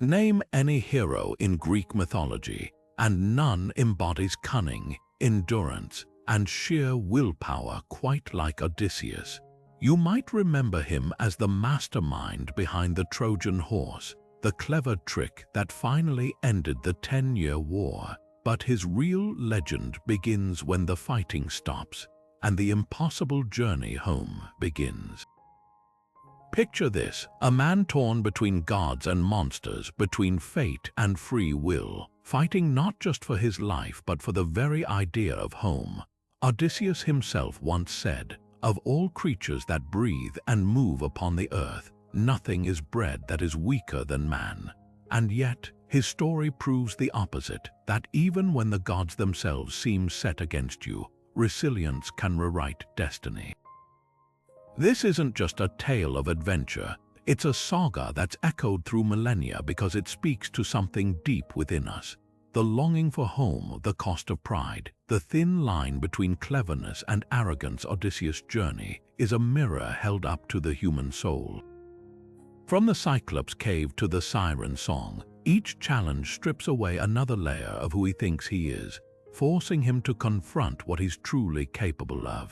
Name any hero in Greek mythology, and none embodies cunning, endurance, and sheer willpower quite like Odysseus. You might remember him as the mastermind behind the Trojan Horse, the clever trick that finally ended the 10-year war. But his real legend begins when the fighting stops and the impossible journey home begins. Picture this, a man torn between gods and monsters, between fate and free will, fighting not just for his life but for the very idea of home. Odysseus himself once said, "Of all creatures that breathe and move upon the earth, nothing is bred that is weaker than man." And yet, his story proves the opposite, that even when the gods themselves seem set against you, resilience can rewrite destiny. This isn't just a tale of adventure, it's a saga that's echoed through millennia because it speaks to something deep within us. The longing for home, the cost of pride, the thin line between cleverness and arrogance. Odysseus' journey is a mirror held up to the human soul. From the Cyclops cave to the Siren song, each challenge strips away another layer of who he thinks he is, forcing him to confront what he's truly capable of.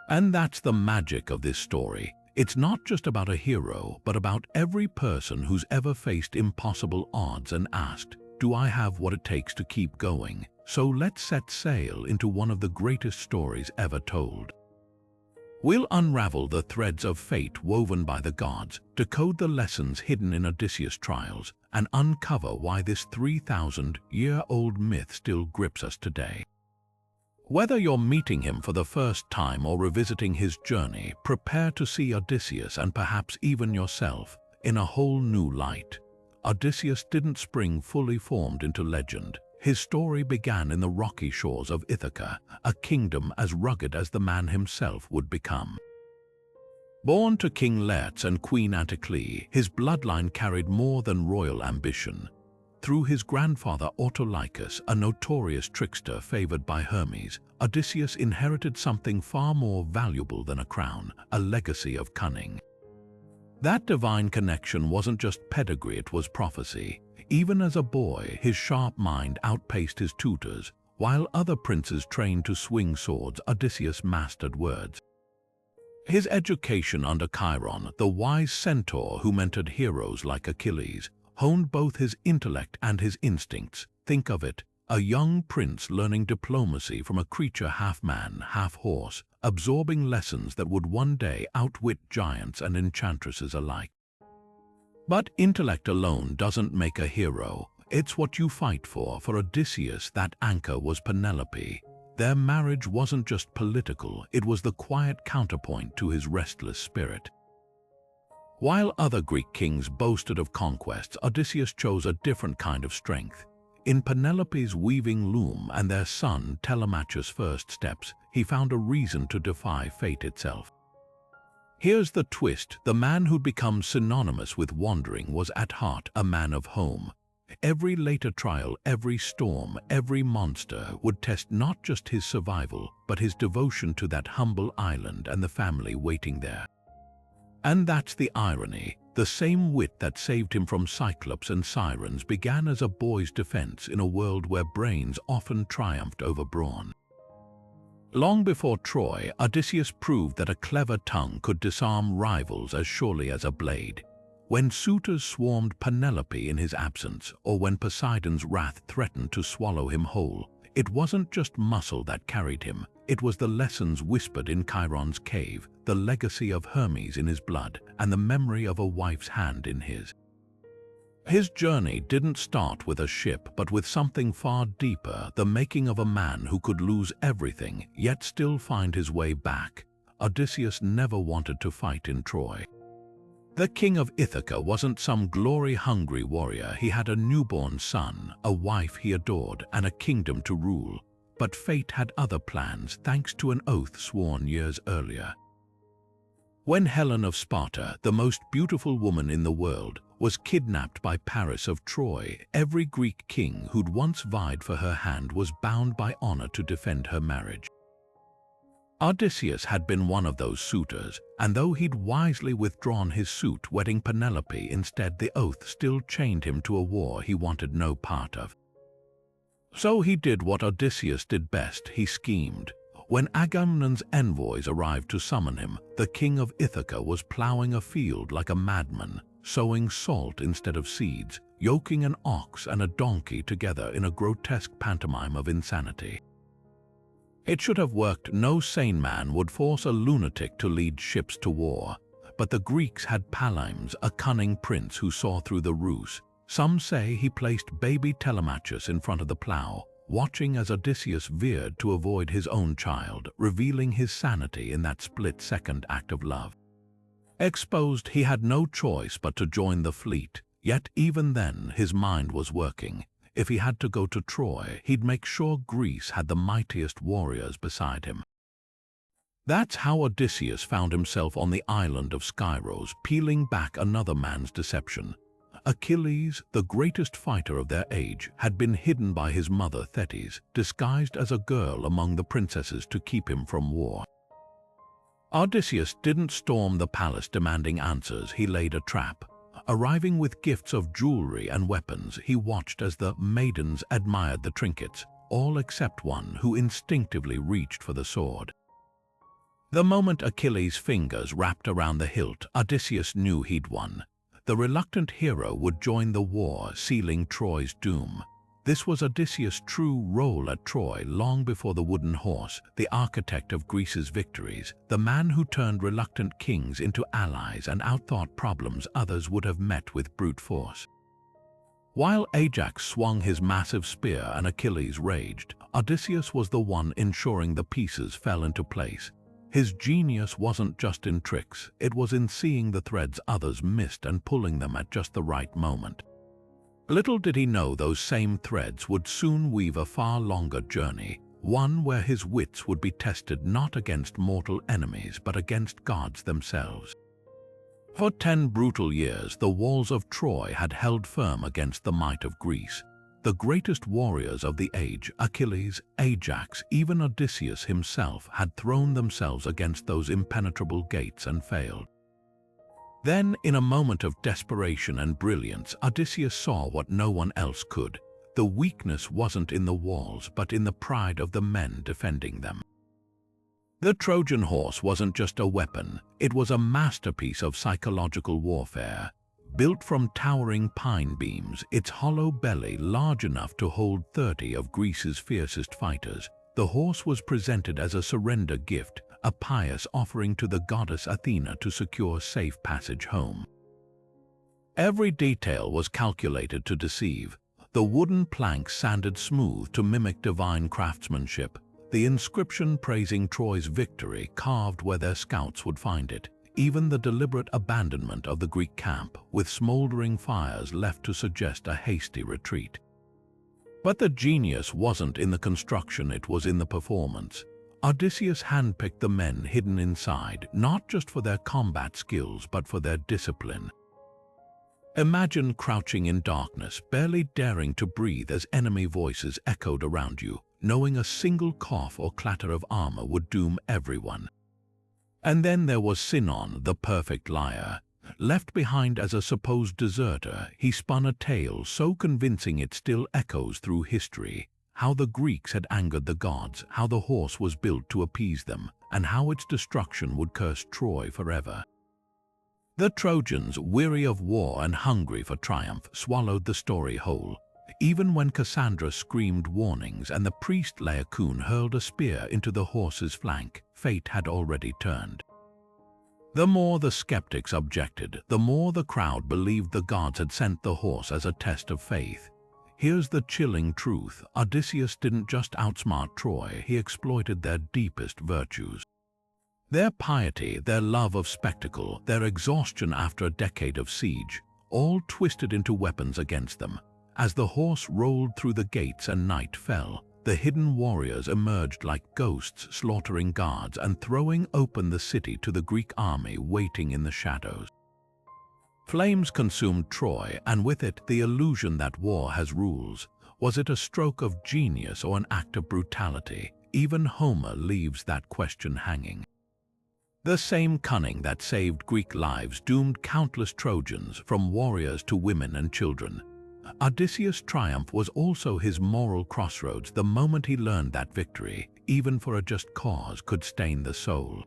And that's the magic of this story. It's not just about a hero, but about every person who's ever faced impossible odds and asked, "Do I have what it takes to keep going?" So let's set sail into one of the greatest stories ever told. We'll unravel the threads of fate woven by the gods, decode the lessons hidden in Odysseus' trials, and uncover why this 3,000-year-old myth still grips us today. Whether you're meeting him for the first time or revisiting his journey, prepare to see Odysseus and perhaps even yourself in a whole new light. Odysseus didn't spring fully formed into legend. His story began in the rocky shores of Ithaca, a kingdom as rugged as the man himself would become. Born to King Laertes and Queen Anticlea, his bloodline carried more than royal ambition. Through his grandfather Autolycus, a notorious trickster favored by Hermes, Odysseus inherited something far more valuable than a crown, a legacy of cunning. That divine connection wasn't just pedigree, it was prophecy. Even as a boy, his sharp mind outpaced his tutors. While other princes trained to swing swords, Odysseus mastered words. His education under Chiron, the wise centaur who mentored heroes like Achilles, honed both his intellect and his instincts. Think of it, a young prince learning diplomacy from a creature half man, half horse, absorbing lessons that would one day outwit giants and enchantresses alike. But intellect alone doesn't make a hero. It's what you fight for. For Odysseus, that anchor was Penelope. Their marriage wasn't just political, it was the quiet counterpoint to his restless spirit. While other Greek kings boasted of conquests, Odysseus chose a different kind of strength. In Penelope's weaving loom and their son Telemachus' first steps, he found a reason to defy fate itself. Here's the twist: the man who'd become synonymous with wandering was at heart a man of home. Every later trial, every storm, every monster would test not just his survival, but his devotion to that humble island and the family waiting there. And that's the irony. The same wit that saved him from Cyclops and Sirens began as a boy's defense in a world where brains often triumphed over brawn. Long before Troy, Odysseus proved that a clever tongue could disarm rivals as surely as a blade. When suitors swarmed Penelope in his absence, or when Poseidon's wrath threatened to swallow him whole, it wasn't just muscle that carried him. It was the lessons whispered in Chiron's cave, the legacy of Hermes in his blood, and the memory of a wife's hand in his. His journey didn't start with a ship, but with something far deeper, the making of a man who could lose everything, yet still find his way back. Odysseus never wanted to fight in Troy. The king of Ithaca wasn't some glory-hungry warrior. He had a newborn son, a wife he adored, and a kingdom to rule. But fate had other plans, thanks to an oath sworn years earlier. When Helen of Sparta, the most beautiful woman in the world, was kidnapped by Paris of Troy, every Greek king who'd once vied for her hand was bound by honor to defend her marriage. Odysseus had been one of those suitors, and though he'd wisely withdrawn his suit wedding Penelope instead, the oath still chained him to a war he wanted no part of. So he did what Odysseus did best, he schemed. When Agamemnon's envoys arrived to summon him, the king of Ithaca was plowing a field like a madman, sowing salt instead of seeds, yoking an ox and a donkey together in a grotesque pantomime of insanity. It should have worked. No sane man would force a lunatic to lead ships to war, but the Greeks had Polyphemus, a cunning prince who saw through the ruse. Some say he placed baby Telemachus in front of the plow, watching as Odysseus veered to avoid his own child, revealing his sanity in that split-second act of love. Exposed, he had no choice but to join the fleet, yet even then his mind was working. If he had to go to Troy, he'd make sure Greece had the mightiest warriors beside him. That's how Odysseus found himself on the island of Scyros, peeling back another man's deception. Achilles, the greatest fighter of their age, had been hidden by his mother Thetis, disguised as a girl among the princesses to keep him from war. Odysseus didn't storm the palace demanding answers, he laid a trap. Arriving with gifts of jewelry and weapons, he watched as the maidens admired the trinkets, all except one who instinctively reached for the sword. The moment Achilles' fingers wrapped around the hilt, Odysseus knew he'd won. The reluctant hero would join the war, sealing Troy's doom. This was Odysseus' true role at Troy long before the wooden horse, the architect of Greece's victories, the man who turned reluctant kings into allies and outthought problems others would have met with brute force. While Ajax swung his massive spear and Achilles raged, Odysseus was the one ensuring the pieces fell into place. His genius wasn't just in tricks, it was in seeing the threads others missed and pulling them at just the right moment. Little did he know those same threads would soon weave a far longer journey, one where his wits would be tested not against mortal enemies but against gods themselves. For 10 brutal years, the walls of Troy had held firm against the might of Greece. The greatest warriors of the age, Achilles, Ajax, even Odysseus himself, had thrown themselves against those impenetrable gates and failed. Then, in a moment of desperation and brilliance, Odysseus saw what no one else could. The weakness wasn't in the walls, but in the pride of the men defending them. The Trojan horse wasn't just a weapon, it was a masterpiece of psychological warfare. Built from towering pine beams, its hollow belly large enough to hold 30 of Greece's fiercest fighters, the horse was presented as a surrender gift, a pious offering to the goddess Athena to secure safe passage home. Every detail was calculated to deceive. The wooden planks sanded smooth to mimic divine craftsmanship, the inscription praising Troy's victory carved where their scouts would find it, even the deliberate abandonment of the Greek camp, with smoldering fires left to suggest a hasty retreat. But the genius wasn't in the construction, it was in the performance. Odysseus handpicked the men hidden inside, not just for their combat skills, but for their discipline. Imagine crouching in darkness, barely daring to breathe as enemy voices echoed around you, knowing a single cough or clatter of armor would doom everyone. And then there was Sinon, the perfect liar. Left behind as a supposed deserter, he spun a tale so convincing it still echoes through history. How the Greeks had angered the gods, how the horse was built to appease them, and how its destruction would curse Troy forever. The Trojans, weary of war and hungry for triumph, swallowed the story whole. Even when Cassandra screamed warnings and the priest Laocoon hurled a spear into the horse's flank, fate had already turned. The more the skeptics objected, the more the crowd believed the gods had sent the horse as a test of faith. Here's the chilling truth: Odysseus didn't just outsmart Troy, he exploited their deepest virtues. Their piety, their love of spectacle, their exhaustion after a decade of siege, all twisted into weapons against them. As the horse rolled through the gates and night fell, the hidden warriors emerged like ghosts, slaughtering guards and throwing open the city to the Greek army waiting in the shadows. Flames consumed Troy, and with it the illusion that war has rules. Was it a stroke of genius or an act of brutality? even Homer leaves that question hanging. The same cunning that saved Greek lives doomed countless Trojans, from warriors to women and children. Odysseus' triumph was also his moral crossroads. The moment he learned that victory, even for a just cause, could stain the soul.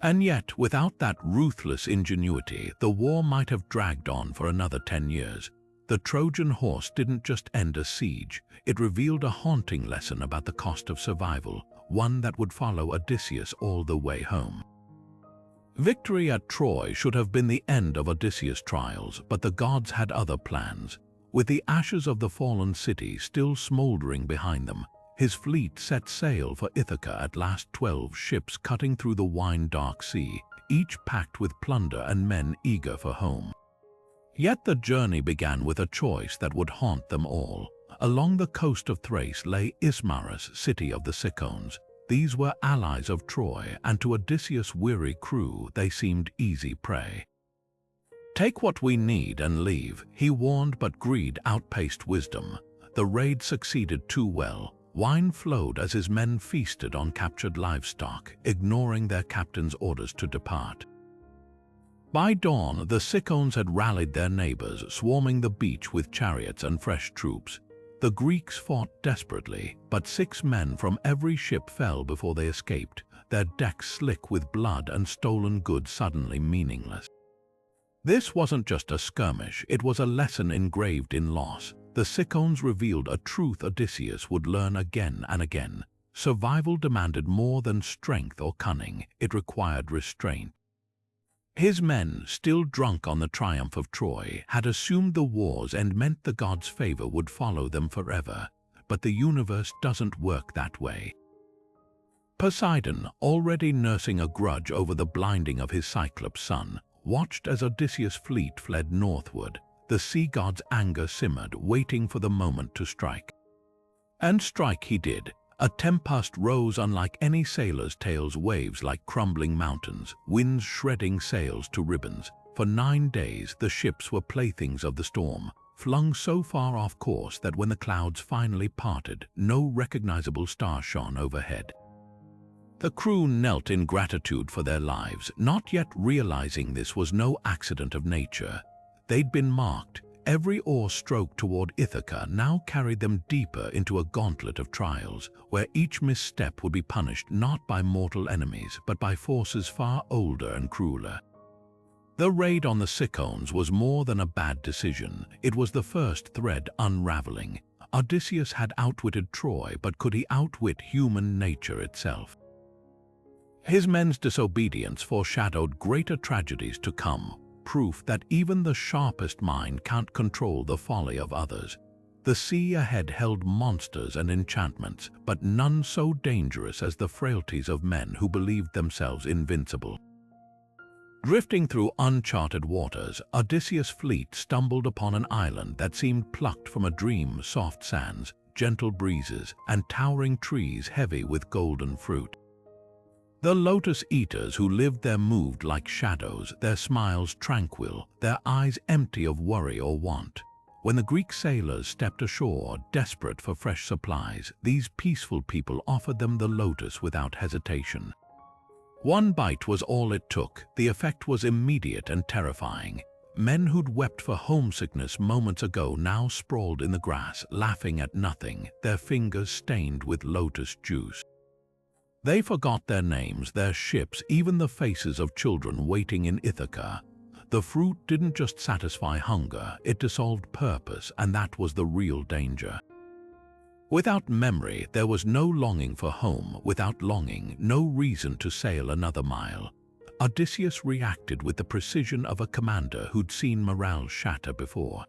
And yet, without that ruthless ingenuity, the war might have dragged on for another 10 years. The Trojan Horse didn't just end a siege, it revealed a haunting lesson about the cost of survival, one that would follow Odysseus all the way home. Victory at Troy should have been the end of Odysseus' trials, but the gods had other plans. With the ashes of the fallen city still smoldering behind them, his fleet set sail for Ithaca at last, 12 ships cutting through the wine-dark sea, each packed with plunder and men eager for home. Yet the journey began with a choice that would haunt them all. Along the coast of Thrace lay Ismarus, city of the Cicons. These were allies of Troy, and to Odysseus' weary crew they seemed easy prey. "Take what we need and leave," he warned, but greed outpaced wisdom. The raid succeeded too well. Wine flowed as his men feasted on captured livestock, ignoring their captain's orders to depart. By dawn, the Cicons had rallied their neighbors, swarming the beach with chariots and fresh troops. The Greeks fought desperately, but 6 men from every ship fell before they escaped, their decks slick with blood and stolen goods suddenly meaningless. This wasn't just a skirmish, it was a lesson engraved in loss. The Cicons revealed a truth Odysseus would learn again and again. Survival demanded more than strength or cunning, it required restraint. His men, still drunk on the triumph of Troy, had assumed the war's end meant the gods' favor would follow them forever. But the universe doesn't work that way. Poseidon, already nursing a grudge over the blinding of his Cyclops son, watched as Odysseus' fleet fled northward. The sea god's anger simmered, waiting for the moment to strike. And strike he did. A tempest rose unlike any sailor's tale's waves like crumbling mountains, winds shredding sails to ribbons. For 9 days the ships were playthings of the storm, flung so far off course that when the clouds finally parted, no recognizable star shone overhead. The crew knelt in gratitude for their lives, not yet realizing this was no accident of nature. They'd been marked. Every oar stroke toward Ithaca now carried them deeper into a gauntlet of trials, where each misstep would be punished not by mortal enemies, but by forces far older and crueler. The raid on the Cicons was more than a bad decision. It was the first thread unraveling. Odysseus had outwitted Troy, but could he outwit human nature itself? His men's disobedience foreshadowed greater tragedies to come. Proof that even the sharpest mind can't control the folly of others. The sea ahead held monsters and enchantments, but none so dangerous as the frailties of men who believed themselves invincible. Drifting through uncharted waters, Odysseus' fleet stumbled upon an island that seemed plucked from a dream. Soft sands, gentle breezes, and towering trees heavy with golden fruit. The Lotus-Eaters who lived there moved like shadows, their smiles tranquil, their eyes empty of worry or want. When the Greek sailors stepped ashore, desperate for fresh supplies, these peaceful people offered them the lotus without hesitation. One bite was all it took. The effect was immediate and terrifying. Men who'd wept for homesickness moments ago now sprawled in the grass, laughing at nothing, their fingers stained with lotus juice. They forgot their names, their ships, even the faces of children waiting in Ithaca. The fruit didn't just satisfy hunger, it dissolved purpose, and that was the real danger. Without memory, there was no longing for home. Without longing, no reason to sail another mile. Odysseus reacted with the precision of a commander who'd seen morale shatter before.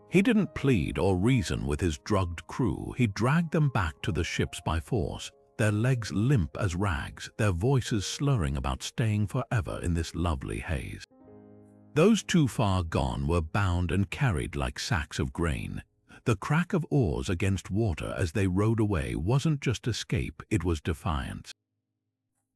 He didn't plead or reason with his drugged crew. He dragged them back to the ships by force. Their legs limp as rags, their voices slurring about staying forever in this lovely haze. Those too far gone were bound and carried like sacks of grain. The crack of oars against water as they rowed away wasn't just escape, it was defiance.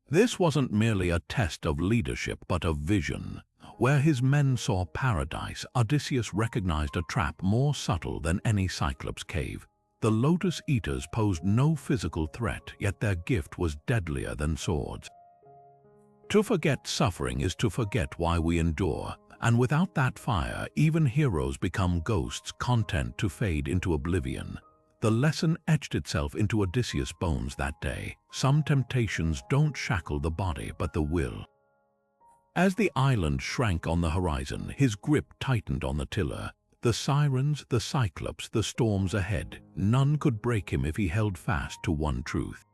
This wasn't merely a test of leadership, but of vision. Where his men saw paradise, Odysseus recognized a trap more subtle than any Cyclops cave. The Lotus-Eaters posed no physical threat, yet their gift was deadlier than swords. To forget suffering is to forget why we endure, and without that fire, even heroes become ghosts content to fade into oblivion. The lesson etched itself into Odysseus' bones that day. Some temptations don't shackle the body but the will. As the island shrank on the horizon, his grip tightened on the tiller. The Sirens, the Cyclops, the storms ahead, none could break him if he held fast to one truth.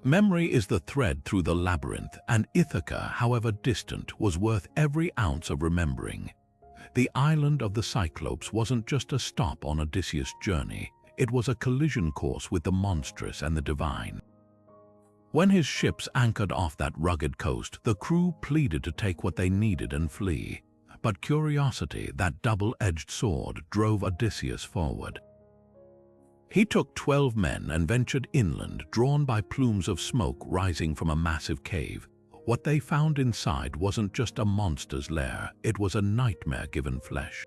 Memory is the thread through the labyrinth, and Ithaca, however distant, was worth every ounce of remembering. The island of the Cyclops wasn't just a stop on Odysseus' journey, it was a collision course with the monstrous and the divine. When his ships anchored off that rugged coast, the crew pleaded to take what they needed and flee. But curiosity, that double-edged sword, drove Odysseus forward. He took 12 men and ventured inland, drawn by plumes of smoke rising from a massive cave. What they found inside wasn't just a monster's lair, it was a nightmare given flesh.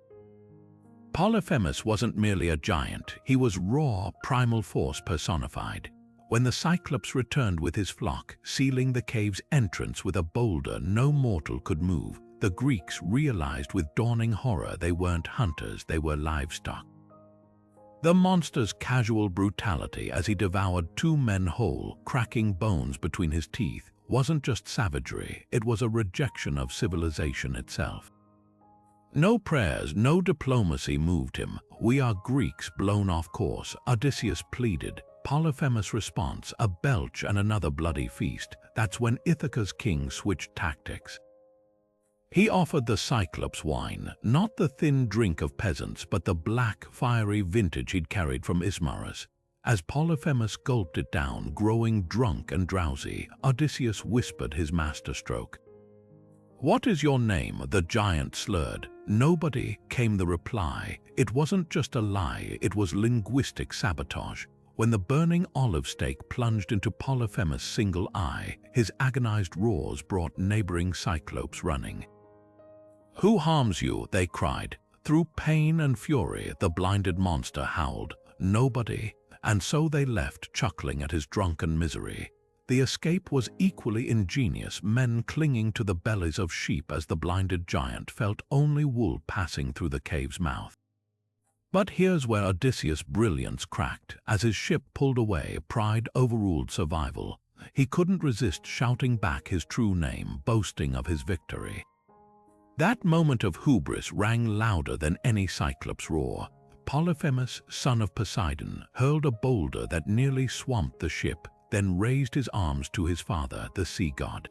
Polyphemus wasn't merely a giant, he was raw, primal force personified. When the Cyclops returned with his flock, sealing the cave's entrance with a boulder no mortal could move, the Greeks realized with dawning horror they weren't hunters, they were livestock. The monster's casual brutality as he devoured 2 men whole, cracking bones between his teeth, wasn't just savagery, it was a rejection of civilization itself. No prayers, no diplomacy moved him. "We are Greeks blown off course," Odysseus pleaded. Polyphemus' response, a belch and another bloody feast. That's when Ithaca's king switched tactics. He offered the Cyclops wine, not the thin drink of peasants, but the black, fiery vintage he'd carried from Ismarus. As Polyphemus gulped it down, growing drunk and drowsy, Odysseus whispered his masterstroke. "What is your name?" the giant slurred. "Nobody," came the reply. It wasn't just a lie, it was linguistic sabotage. When the burning olive stake plunged into Polyphemus' single eye, his agonized roars brought neighboring Cyclopes running. "Who harms you?" they cried. Through pain and fury, the blinded monster howled. "Nobody." And so they left, chuckling at his drunken misery. The escape was equally ingenious, men clinging to the bellies of sheep as the blinded giant felt only wool passing through the cave's mouth. But here's where Odysseus' brilliance cracked. As his ship pulled away, pride overruled survival. He couldn't resist shouting back his true name, boasting of his victory. That moment of hubris rang louder than any Cyclops' roar. Polyphemus, son of Poseidon, hurled a boulder that nearly swamped the ship, then raised his arms to his father, the sea god.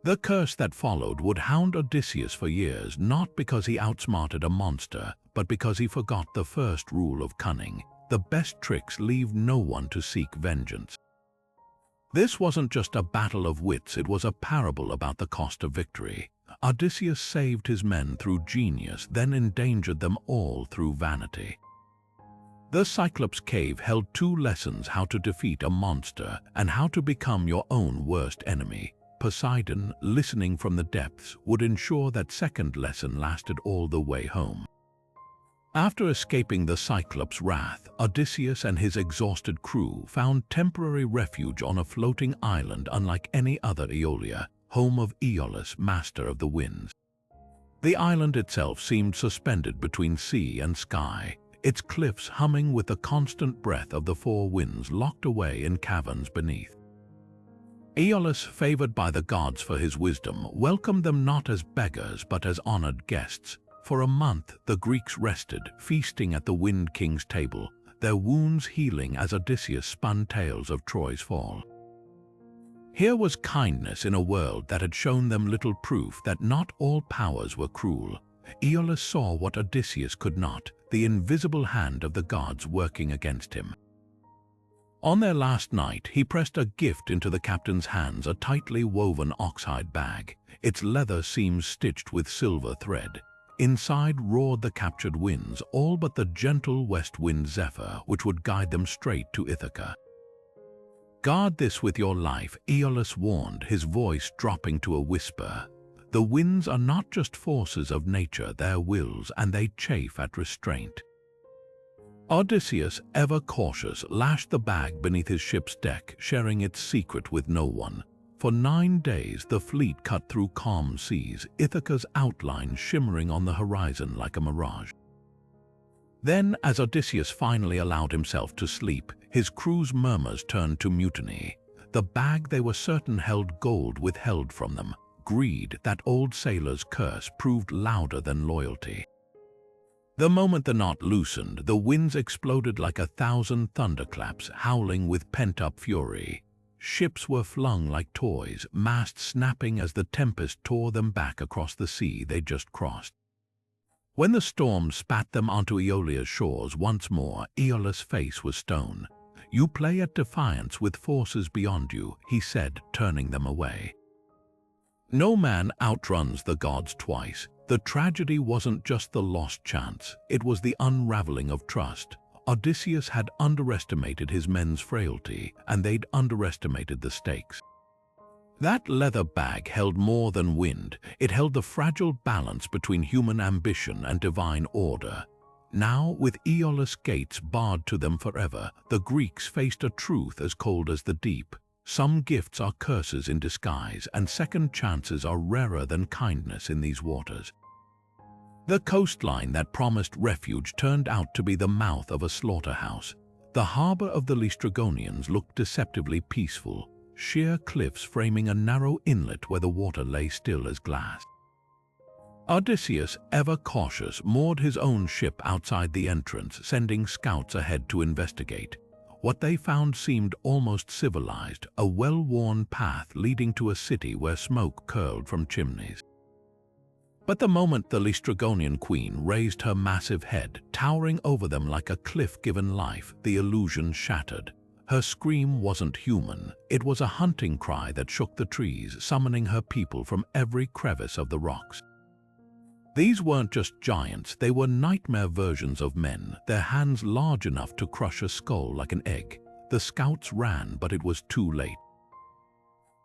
The curse that followed would hound Odysseus for years, not because he outsmarted a monster, but because he forgot the first rule of cunning. The best tricks leave no one to seek vengeance. This wasn't just a battle of wits, it was a parable about the cost of victory. Odysseus saved his men through genius, then endangered them all through vanity. The Cyclops cave held 2 lessons: how to defeat a monster and how to become your own worst enemy. Poseidon, listening from the depths, would ensure that second lesson lasted all the way home. After escaping the Cyclops' wrath, Odysseus and his exhausted crew found temporary refuge on a floating island unlike any other Aeolia, home of Aeolus, master of the winds. The island itself seemed suspended between sea and sky, its cliffs humming with the constant breath of the 4 winds locked away in caverns beneath. Aeolus, favored by the gods for his wisdom, welcomed them not as beggars but as honored guests. For a month the Greeks rested, feasting at the Wind King's table, their wounds healing as Odysseus spun tales of Troy's fall. Here was kindness in a world that had shown them little proof that not all powers were cruel. Aeolus saw what Odysseus could not, the invisible hand of the gods working against him. On their last night, he pressed a gift into the captain's hands, a tightly woven oxhide bag, its leather seams stitched with silver thread. Inside roared the captured winds, all but the gentle west wind Zephyr, which would guide them straight to Ithaca. "Guard this with your life," Aeolus warned, his voice dropping to a whisper. "The winds are not just forces of nature, they're wills, and they chafe at restraint." Odysseus, ever cautious, lashed the bag beneath his ship's deck, sharing its secret with no one. For 9 days the fleet cut through calm seas, Ithaca's outline shimmering on the horizon like a mirage. Then, as Odysseus finally allowed himself to sleep, his crew's murmurs turned to mutiny. The bag they were certain held gold withheld from them. Greed, that old sailor's curse, proved louder than loyalty. The moment the knot loosened, the winds exploded like 1,000 thunderclaps, howling with pent-up fury. Ships were flung like toys, masts snapping as the tempest tore them back across the sea they'd just crossed. When the storm spat them onto Aeolia's shores once more, Aeolus' face was stone. "You play at defiance with forces beyond you," he said, turning them away. No man outruns the gods twice. The tragedy wasn't just the lost chance, it was the unraveling of trust. Odysseus had underestimated his men's frailty, and they'd underestimated the stakes. That leather bag held more than wind. It held the fragile balance between human ambition and divine order. Now, with Aeolus' gates barred to them forever, the Greeks faced a truth as cold as the deep. Some gifts are curses in disguise, and second chances are rarer than kindness in these waters. The coastline that promised refuge turned out to be the mouth of a slaughterhouse. The harbor of the Laestrygonians looked deceptively peaceful, sheer cliffs framing a narrow inlet where the water lay still as glass. Odysseus, ever cautious, moored his own ship outside the entrance, sending scouts ahead to investigate. What they found seemed almost civilized, a well-worn path leading to a city where smoke curled from chimneys. But the moment the Laestrygonian queen raised her massive head, towering over them like a cliff given life, the illusion shattered. Her scream wasn't human. It was a hunting cry that shook the trees, summoning her people from every crevice of the rocks. These weren't just giants, they were nightmare versions of men, their hands large enough to crush a skull like an egg. The scouts ran, but it was too late.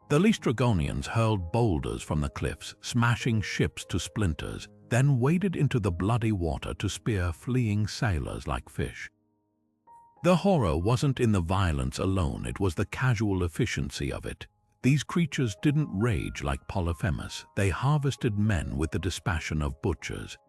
The Laestrygonians hurled boulders from the cliffs, smashing ships to splinters, then waded into the bloody water to spear fleeing sailors like fish. The horror wasn't in the violence alone, it was the casual efficiency of it. These creatures didn't rage like Polyphemus, they harvested men with the dispassion of butchers.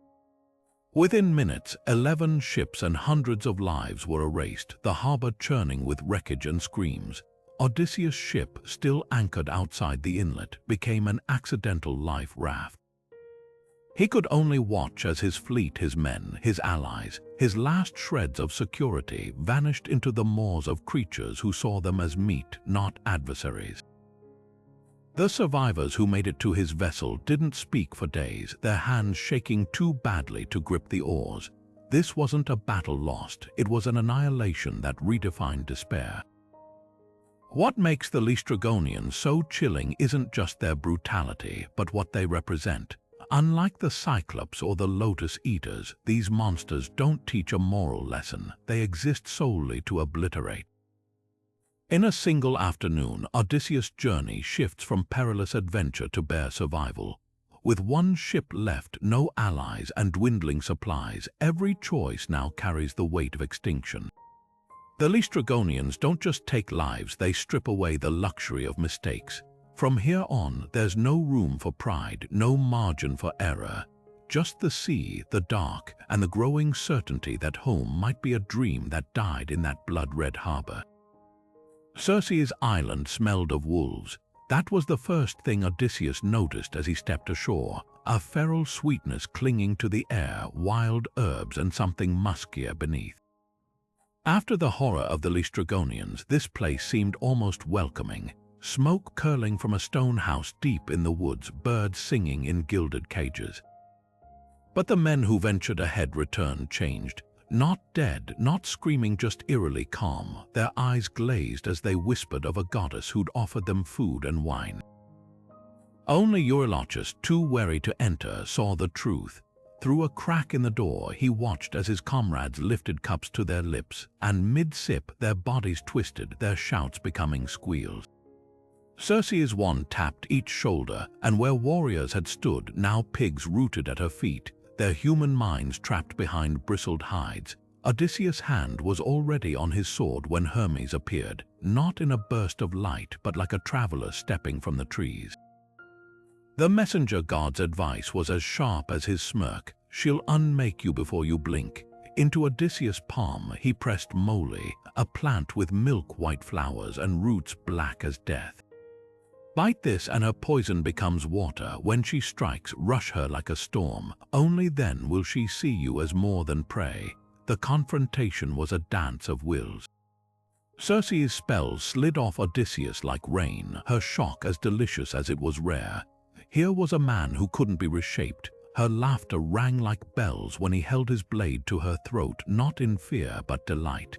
Within minutes, 11 ships and hundreds of lives were erased, the harbor churning with wreckage and screams. Odysseus' ship, still anchored outside the inlet, became an accidental life raft. He could only watch as his fleet, his men, his allies, his last shreds of security vanished into the maws of creatures who saw them as meat, not adversaries. The survivors who made it to his vessel didn't speak for days, their hands shaking too badly to grip the oars. This wasn't a battle lost, it was an annihilation that redefined despair. What makes the Laestrygonians so chilling isn't just their brutality, but what they represent. Unlike the Cyclops or the Lotus-Eaters, these monsters don't teach a moral lesson, they exist solely to obliterate. In a single afternoon, Odysseus' journey shifts from perilous adventure to bare survival. With one ship left, no allies, and dwindling supplies, every choice now carries the weight of extinction. The Laestrygonians don't just take lives, they strip away the luxury of mistakes. From here on, there's no room for pride, no margin for error. Just the sea, the dark, and the growing certainty that home might be a dream that died in that blood-red harbor. Circe's island smelled of wolves. That was the first thing Odysseus noticed as he stepped ashore, a feral sweetness clinging to the air, wild herbs and something muskier beneath. After the horror of the Laestrygonians, this place seemed almost welcoming. Smoke curling from a stone house deep in the woods, birds singing in gilded cages. But the men who ventured ahead returned changed. Not dead, not screaming, just eerily calm, their eyes glazed as they whispered of a goddess who'd offered them food and wine. Only Eurylochus, too wary to enter, saw the truth. Through a crack in the door, he watched as his comrades lifted cups to their lips, and mid-sip their bodies twisted, their shouts becoming squeals. Circe's wand tapped each shoulder, and where warriors had stood, now pigs rooted at her feet, their human minds trapped behind bristled hides. Odysseus' hand was already on his sword when Hermes appeared, not in a burst of light but like a traveler stepping from the trees. The messenger god's advice was as sharp as his smirk. "She'll unmake you before you blink." Into Odysseus' palm he pressed moly, a plant with milk-white flowers and roots black as death. "Bite this and her poison becomes water. When she strikes, rush her like a storm. Only then will she see you as more than prey." The confrontation was a dance of wills. Circe's spells slid off Odysseus like rain, her shock as delicious as it was rare. Here was a man who couldn't be reshaped. Her laughter rang like bells when he held his blade to her throat, not in fear but delight.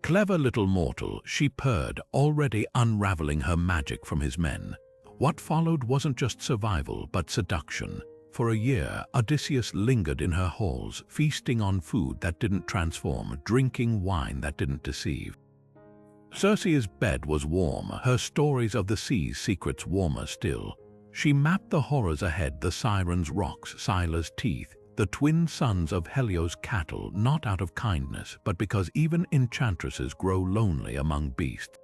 "Clever little mortal," she purred, already unraveling her magic from his men. What followed wasn't just survival but seduction. For a year, Odysseus lingered in her halls, feasting on food that didn't transform, drinking wine that didn't deceive. Circe's bed was warm, her stories of the sea's secrets warmer still. She mapped the horrors ahead: the Sirens' rocks, Scylla's teeth, the twin sons of Helios' cattle, not out of kindness, but because even enchantresses grow lonely among beasts.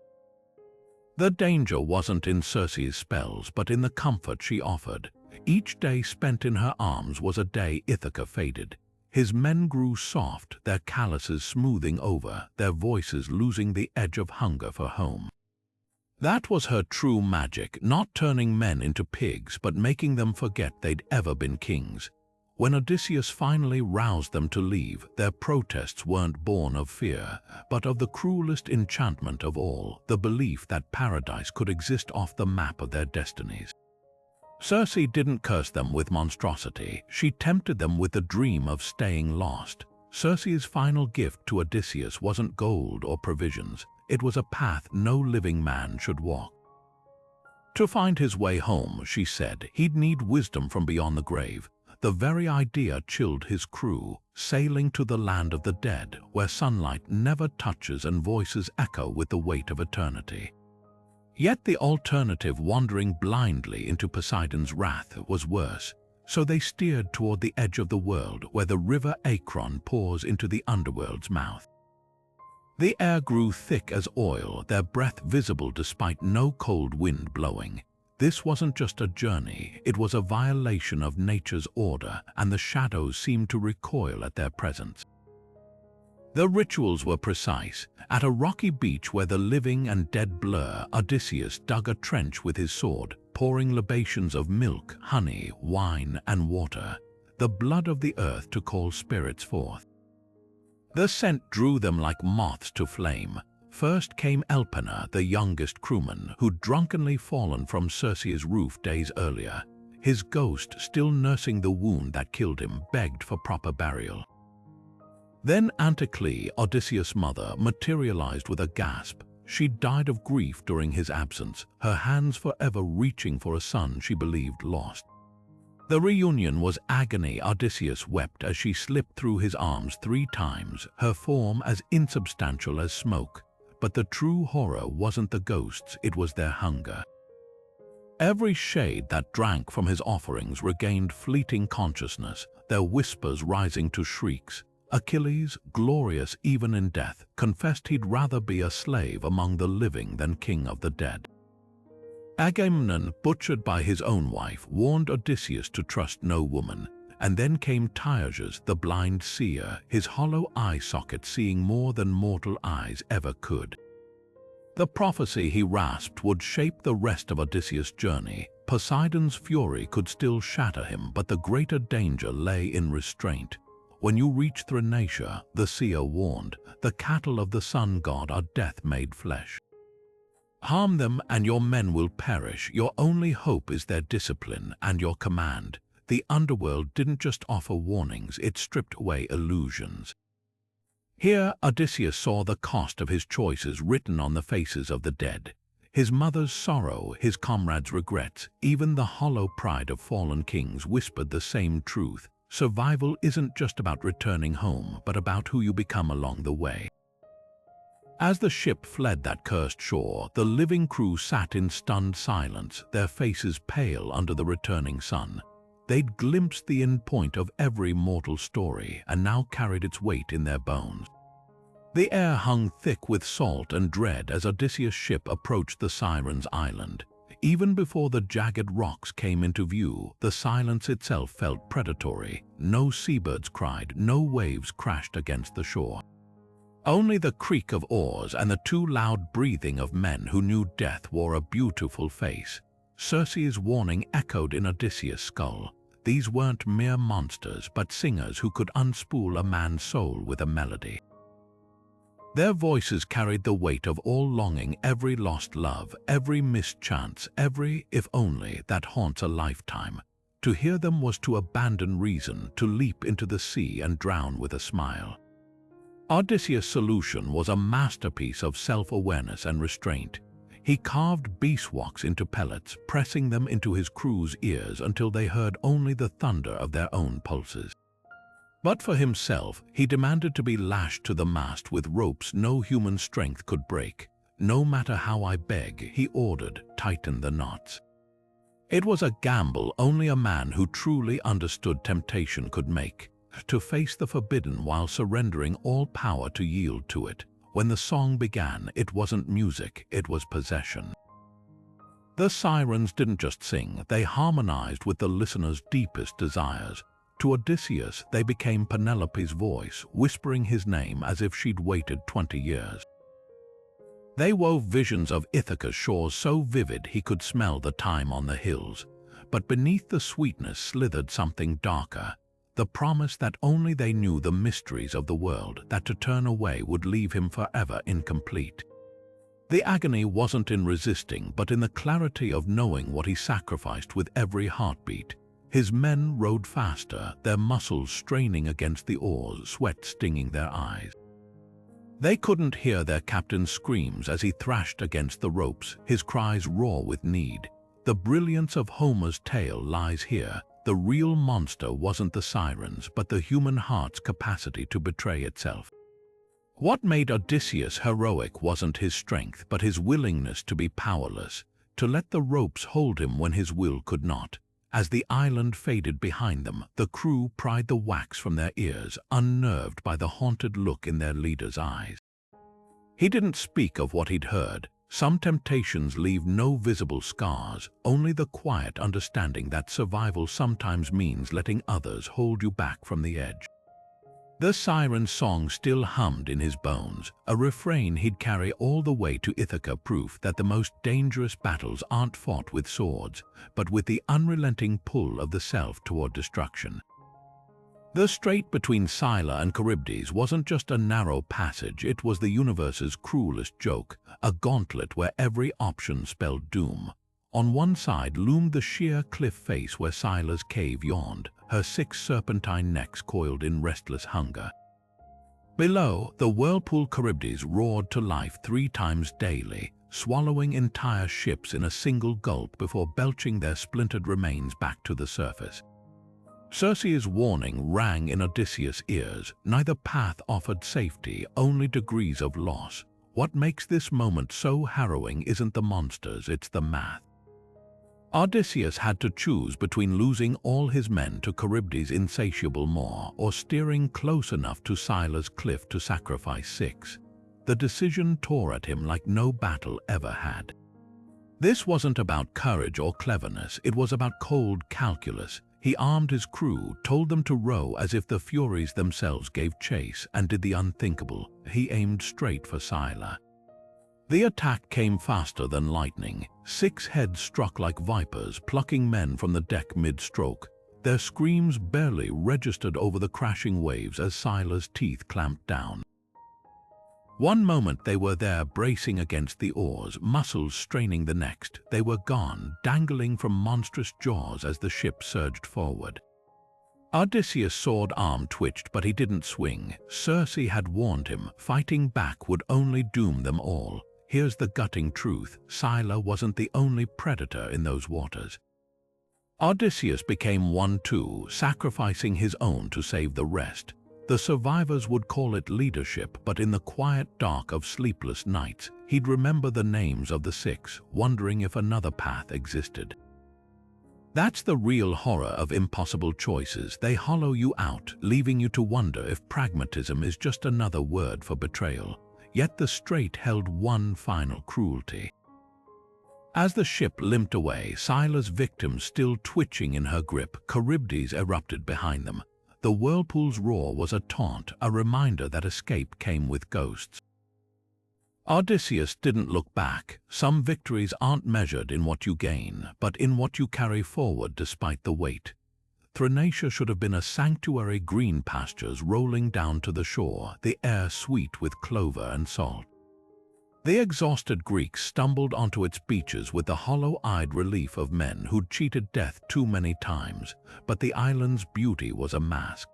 The danger wasn't in Circe's spells, but in the comfort she offered. Each day spent in her arms was a day Ithaca faded. His men grew soft, their calluses smoothing over, their voices losing the edge of hunger for home. That was her true magic, not turning men into pigs, but making them forget they'd ever been kings. When Odysseus finally roused them to leave, their protests weren't born of fear, but of the cruelest enchantment of all, the belief that paradise could exist off the map of their destinies. Circe didn't curse them with monstrosity, she tempted them with the dream of staying lost. Circe's final gift to Odysseus wasn't gold or provisions, it was a path no living man should walk. To find his way home, she said, he'd need wisdom from beyond the grave. The very idea chilled his crew, sailing to the land of the dead, where sunlight never touches and voices echo with the weight of eternity. Yet the alternative, wandering blindly into Poseidon's wrath, was worse, so they steered toward the edge of the world where the river Acron pours into the underworld's mouth. The air grew thick as oil, their breath visible despite no cold wind blowing. This wasn't just a journey, it was a violation of nature's order, and the shadows seemed to recoil at their presence. The rituals were precise. At a rocky beach where the living and dead blur, Odysseus dug a trench with his sword, pouring libations of milk, honey, wine, and water, the blood of the earth to call spirits forth. The scent drew them like moths to flame. First came Elpenor, the youngest crewman, who'd drunkenly fallen from Circe's roof days earlier. His ghost, still nursing the wound that killed him, begged for proper burial. Then Anticlea, Odysseus' mother, materialized with a gasp. She died of grief during his absence, her hands forever reaching for a son she believed lost. The reunion was agony. Odysseus wept as she slipped through his arms 3 times, her form as insubstantial as smoke. But the true horror wasn't the ghosts, it was their hunger. Every shade that drank from his offerings regained fleeting consciousness, their whispers rising to shrieks. Achilles, glorious even in death, confessed he'd rather be a slave among the living than king of the dead. Agamemnon, butchered by his own wife, warned Odysseus to trust no woman. And then came Tyreus, the blind seer, his hollow eye socket seeing more than mortal eyes ever could. The prophecy he rasped would shape the rest of Odysseus' journey. Poseidon's fury could still shatter him, but the greater danger lay in restraint. When you reach Thrinacia, the seer warned, the cattle of the sun god are death-made flesh. Harm them and your men will perish. Your only hope is their discipline and your command. The underworld didn't just offer warnings, it stripped away illusions. Here Odysseus saw the cost of his choices written on the faces of the dead. His mother's sorrow, his comrades' regrets, even the hollow pride of fallen kings whispered the same truth. Survival isn't just about returning home, but about who you become along the way. As the ship fled that cursed shore, the living crew sat in stunned silence, their faces pale under the returning sun. They'd glimpsed the end point of every mortal story and now carried its weight in their bones. The air hung thick with salt and dread as Odysseus' ship approached the Sirens' island. Even before the jagged rocks came into view, the silence itself felt predatory. No seabirds cried, no waves crashed against the shore. Only the creak of oars and the too loud breathing of men who knew death wore a beautiful face. Circe's warning echoed in Odysseus' skull. These weren't mere monsters, but singers who could unspool a man's soul with a melody. Their voices carried the weight of all longing, every lost love, every missed chance, every if only that haunts a lifetime. To hear them was to abandon reason, to leap into the sea and drown with a smile. Odysseus' solution was a masterpiece of self-awareness and restraint. He carved beeswax into pellets, pressing them into his crew's ears until they heard only the thunder of their own pulses. But for himself, he demanded to be lashed to the mast with ropes no human strength could break. "No matter how I beg," he ordered, "tighten the knots." It was a gamble only a man who truly understood temptation could make, to face the forbidden while surrendering all power to yield to it. When the song began, it wasn't music, it was possession. The Sirens didn't just sing, they harmonized with the listener's deepest desires. To Odysseus, they became Penelope's voice, whispering his name as if she'd waited 20 years. They wove visions of Ithaca's shores so vivid he could smell the thyme on the hills. But beneath the sweetness slithered something darker, the promise that only they knew the mysteries of the world, that to turn away would leave him forever incomplete. The agony wasn't in resisting, but in the clarity of knowing what he sacrificed with every heartbeat. His men rowed faster, their muscles straining against the oars, sweat stinging their eyes. They couldn't hear their captain's screams as he thrashed against the ropes, his cries raw with need. The brilliance of Homer's tale lies here. The real monster wasn't the Sirens, but the human heart's capacity to betray itself. What made Odysseus heroic wasn't his strength, but his willingness to be powerless, to let the ropes hold him when his will could not. As the island faded behind them, the crew pried the wax from their ears, unnerved by the haunted look in their leader's eyes. He didn't speak of what he'd heard. Some temptations leave no visible scars, only the quiet understanding that survival sometimes means letting others hold you back from the edge. The Siren's song still hummed in his bones, a refrain he'd carry all the way to Ithaca, proof that the most dangerous battles aren't fought with swords, but with the unrelenting pull of the self toward destruction. The strait between Scylla and Charybdis wasn't just a narrow passage, it was the universe's cruelest joke, a gauntlet where every option spelled doom. On one side loomed the sheer cliff face where Scylla's cave yawned, her 6 serpentine necks coiled in restless hunger. Below, the whirlpool Charybdis roared to life 3 times daily, swallowing entire ships in a single gulp before belching their splintered remains back to the surface. Circe's warning rang in Odysseus' ears. Neither path offered safety, only degrees of loss. What makes this moment so harrowing isn't the monsters, it's the math. Odysseus had to choose between losing all his men to Charybdis' insatiable maw or steering close enough to Scylla's cliff to sacrifice 6. The decision tore at him like no battle ever had. This wasn't about courage or cleverness, it was about cold calculus. He armed his crew, told them to row as if the Furies themselves gave chase, and did the unthinkable. He aimed straight for Scylla. The attack came faster than lightning. 6 heads struck like vipers, plucking men from the deck mid-stroke. Their screams barely registered over the crashing waves as Scylla's teeth clamped down. One moment they were there, bracing against the oars, muscles straining the next. They were gone, dangling from monstrous jaws as the ship surged forward. Odysseus' sword arm twitched, but he didn't swing. Circe had warned him, fighting back would only doom them all. Here's the gutting truth, Scylla wasn't the only predator in those waters. Odysseus became one too, sacrificing his own to save the rest. The survivors would call it leadership, but in the quiet dark of sleepless nights, he'd remember the names of the 6, wondering if another path existed. That's the real horror of impossible choices. They hollow you out, leaving you to wonder if pragmatism is just another word for betrayal. Yet the strait held one final cruelty. As the ship limped away, Scylla's victims still twitching in her grip, Charybdis erupted behind them. The whirlpool's roar was a taunt, a reminder that escape came with ghosts. Odysseus didn't look back. Some victories aren't measured in what you gain, but in what you carry forward despite the weight. Thrinacia should have been a sanctuary, green pastures rolling down to the shore, the air sweet with clover and salt. The exhausted Greeks stumbled onto its beaches with the hollow-eyed relief of men who'd cheated death too many times, but the island's beauty was a mask.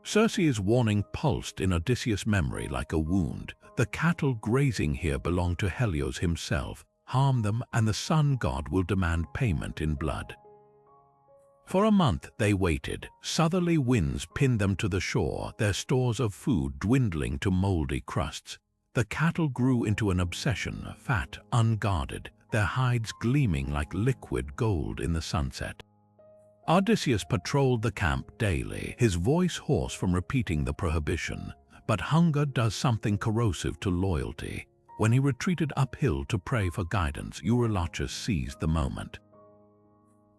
Circe's warning pulsed in Odysseus' memory like a wound. The cattle grazing here belong to Helios himself. Harm them and the sun god will demand payment in blood. For a month they waited. Southerly winds pinned them to the shore, their stores of food dwindling to moldy crusts. The cattle grew into an obsession, fat, unguarded, their hides gleaming like liquid gold in the sunset. Odysseus patrolled the camp daily, his voice hoarse from repeating the prohibition. But hunger does something corrosive to loyalty. When he retreated uphill to pray for guidance, Eurylochus seized the moment.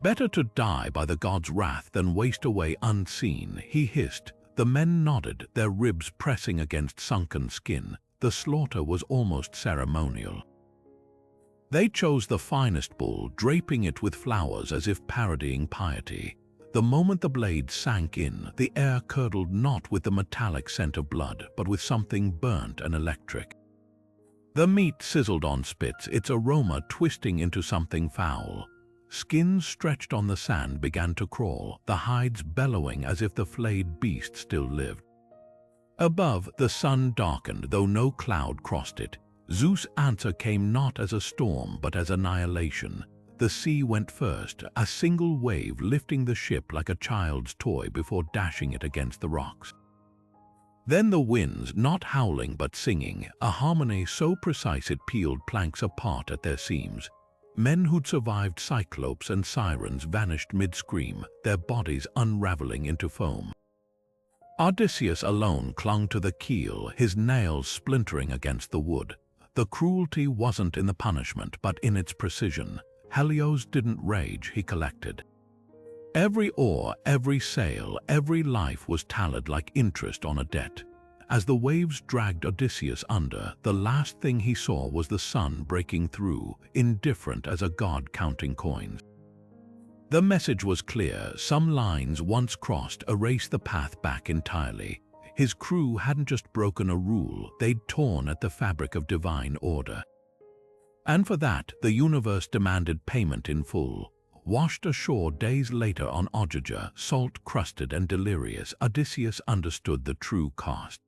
Better to die by the god's wrath than waste away unseen, he hissed. The men nodded, their ribs pressing against sunken skin. The slaughter was almost ceremonial. They chose the finest bull, draping it with flowers as if parodying piety. The moment the blade sank in, the air curdled not with the metallic scent of blood, but with something burnt and electric. The meat sizzled on spits, its aroma twisting into something foul. Skins stretched on the sand began to crawl, the hides bellowing as if the flayed beast still lived. Above, the sun darkened, though no cloud crossed it. Zeus' answer came not as a storm, but as annihilation. The sea went first, a single wave lifting the ship like a child's toy before dashing it against the rocks. Then the winds, not howling but singing, a harmony so precise it peeled planks apart at their seams. Men who'd survived cyclopes and sirens vanished mid-scream, their bodies unraveling into foam. Odysseus alone clung to the keel, his nails splintering against the wood. The cruelty wasn't in the punishment, but in its precision. Helios didn't rage, he collected. Every oar, every sail, every life was tallied like interest on a debt. As the waves dragged Odysseus under, the last thing he saw was the sun breaking through, indifferent as a god counting coins. The message was clear. Some lines once crossed erased the path back entirely. His crew hadn't just broken a rule, they'd torn at the fabric of divine order. And for that, the universe demanded payment in full. Washed ashore days later on Ogygia, salt-crusted and delirious, Odysseus understood the true cost.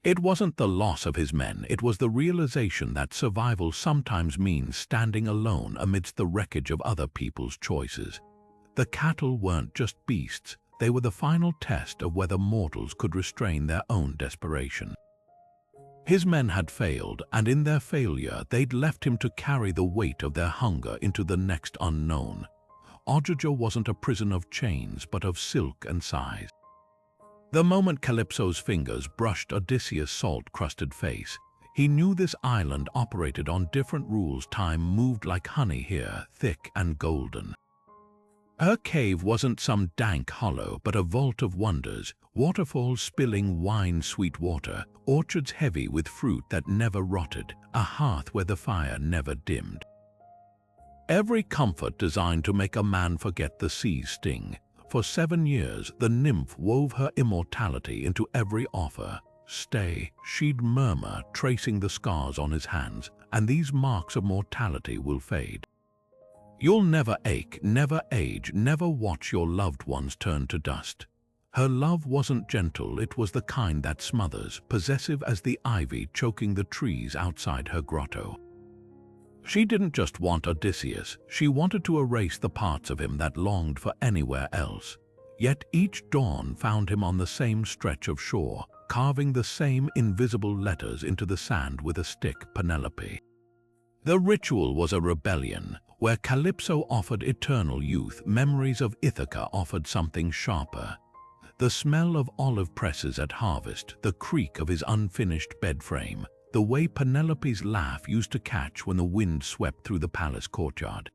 It wasn't the loss of his men, it was the realization that survival sometimes means standing alone amidst the wreckage of other people's choices. The cattle weren't just beasts, they were the final test of whether mortals could restrain their own desperation. His men had failed, and in their failure they'd left him to carry the weight of their hunger into the next unknown. Ogygia wasn't a prison of chains, but of silk and sighs. The moment Calypso's fingers brushed Odysseus' salt-crusted face, he knew this island operated on different rules. Time moved like honey here, thick and golden. Her cave wasn't some dank hollow, but a vault of wonders, waterfalls spilling wine-sweet water, orchards heavy with fruit that never rotted, a hearth where the fire never dimmed. Every comfort designed to make a man forget the sea's sting. For 7 years, the nymph wove her immortality into every offer. Stay, she'd murmur, tracing the scars on his hands, and these marks of mortality will fade. You'll never ache, never age, never watch your loved ones turn to dust. Her love wasn't gentle, it was the kind that smothers, possessive as the ivy choking the trees outside her grotto. She didn't just want Odysseus, she wanted to erase the parts of him that longed for anywhere else. Yet each dawn found him on the same stretch of shore, carving the same invisible letters into the sand with a stick, Penelope. The ritual was a rebellion. Where Calypso offered eternal youth, memories of Ithaca offered something sharper. The smell of olive presses at harvest, the creak of his unfinished bed frame, the way Penelope's laugh used to catch when the wind swept through the palace courtyard.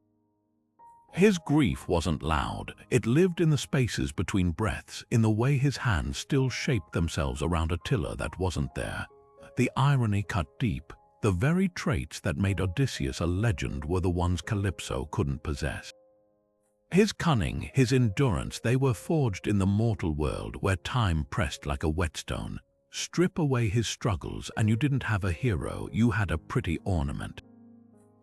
His grief wasn't loud. It lived in the spaces between breaths, in the way his hands still shaped themselves around a tiller that wasn't there. The irony cut deep. The very traits that made Odysseus a legend were the ones Calypso couldn't possess. His cunning, his endurance, they were forged in the mortal world where time pressed like a whetstone. Strip away his struggles and you didn't have a hero, you had a pretty ornament.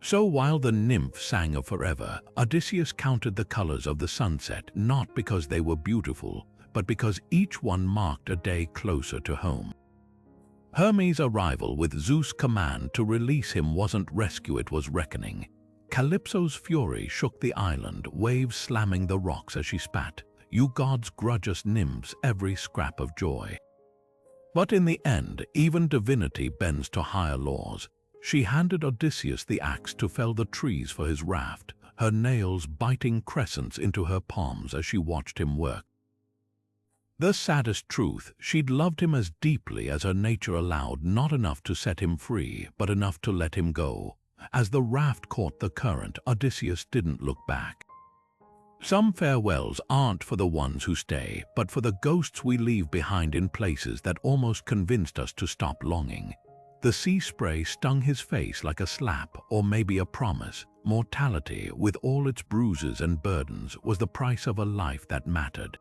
So while the nymph sang of forever, Odysseus counted the colors of the sunset, not because they were beautiful, but because each one marked a day closer to home. Hermes' arrival with Zeus' command to release him wasn't rescue, it was reckoning. Calypso's fury shook the island, waves slamming the rocks as she spat. You gods grudge us nymphs every scrap of joy. But in the end, even divinity bends to higher laws. She handed Odysseus the axe to fell the trees for his raft, her nails biting crescents into her palms as she watched him work. The saddest truth, she'd loved him as deeply as her nature allowed, not enough to set him free, but enough to let him go. As the raft caught the current, Odysseus didn't look back. Some farewells aren't for the ones who stay, but for the ghosts we leave behind in places that almost convinced us to stop longing. The sea spray stung his face like a slap, or maybe a promise. Mortality, with all its bruises and burdens, was the price of a life that mattered.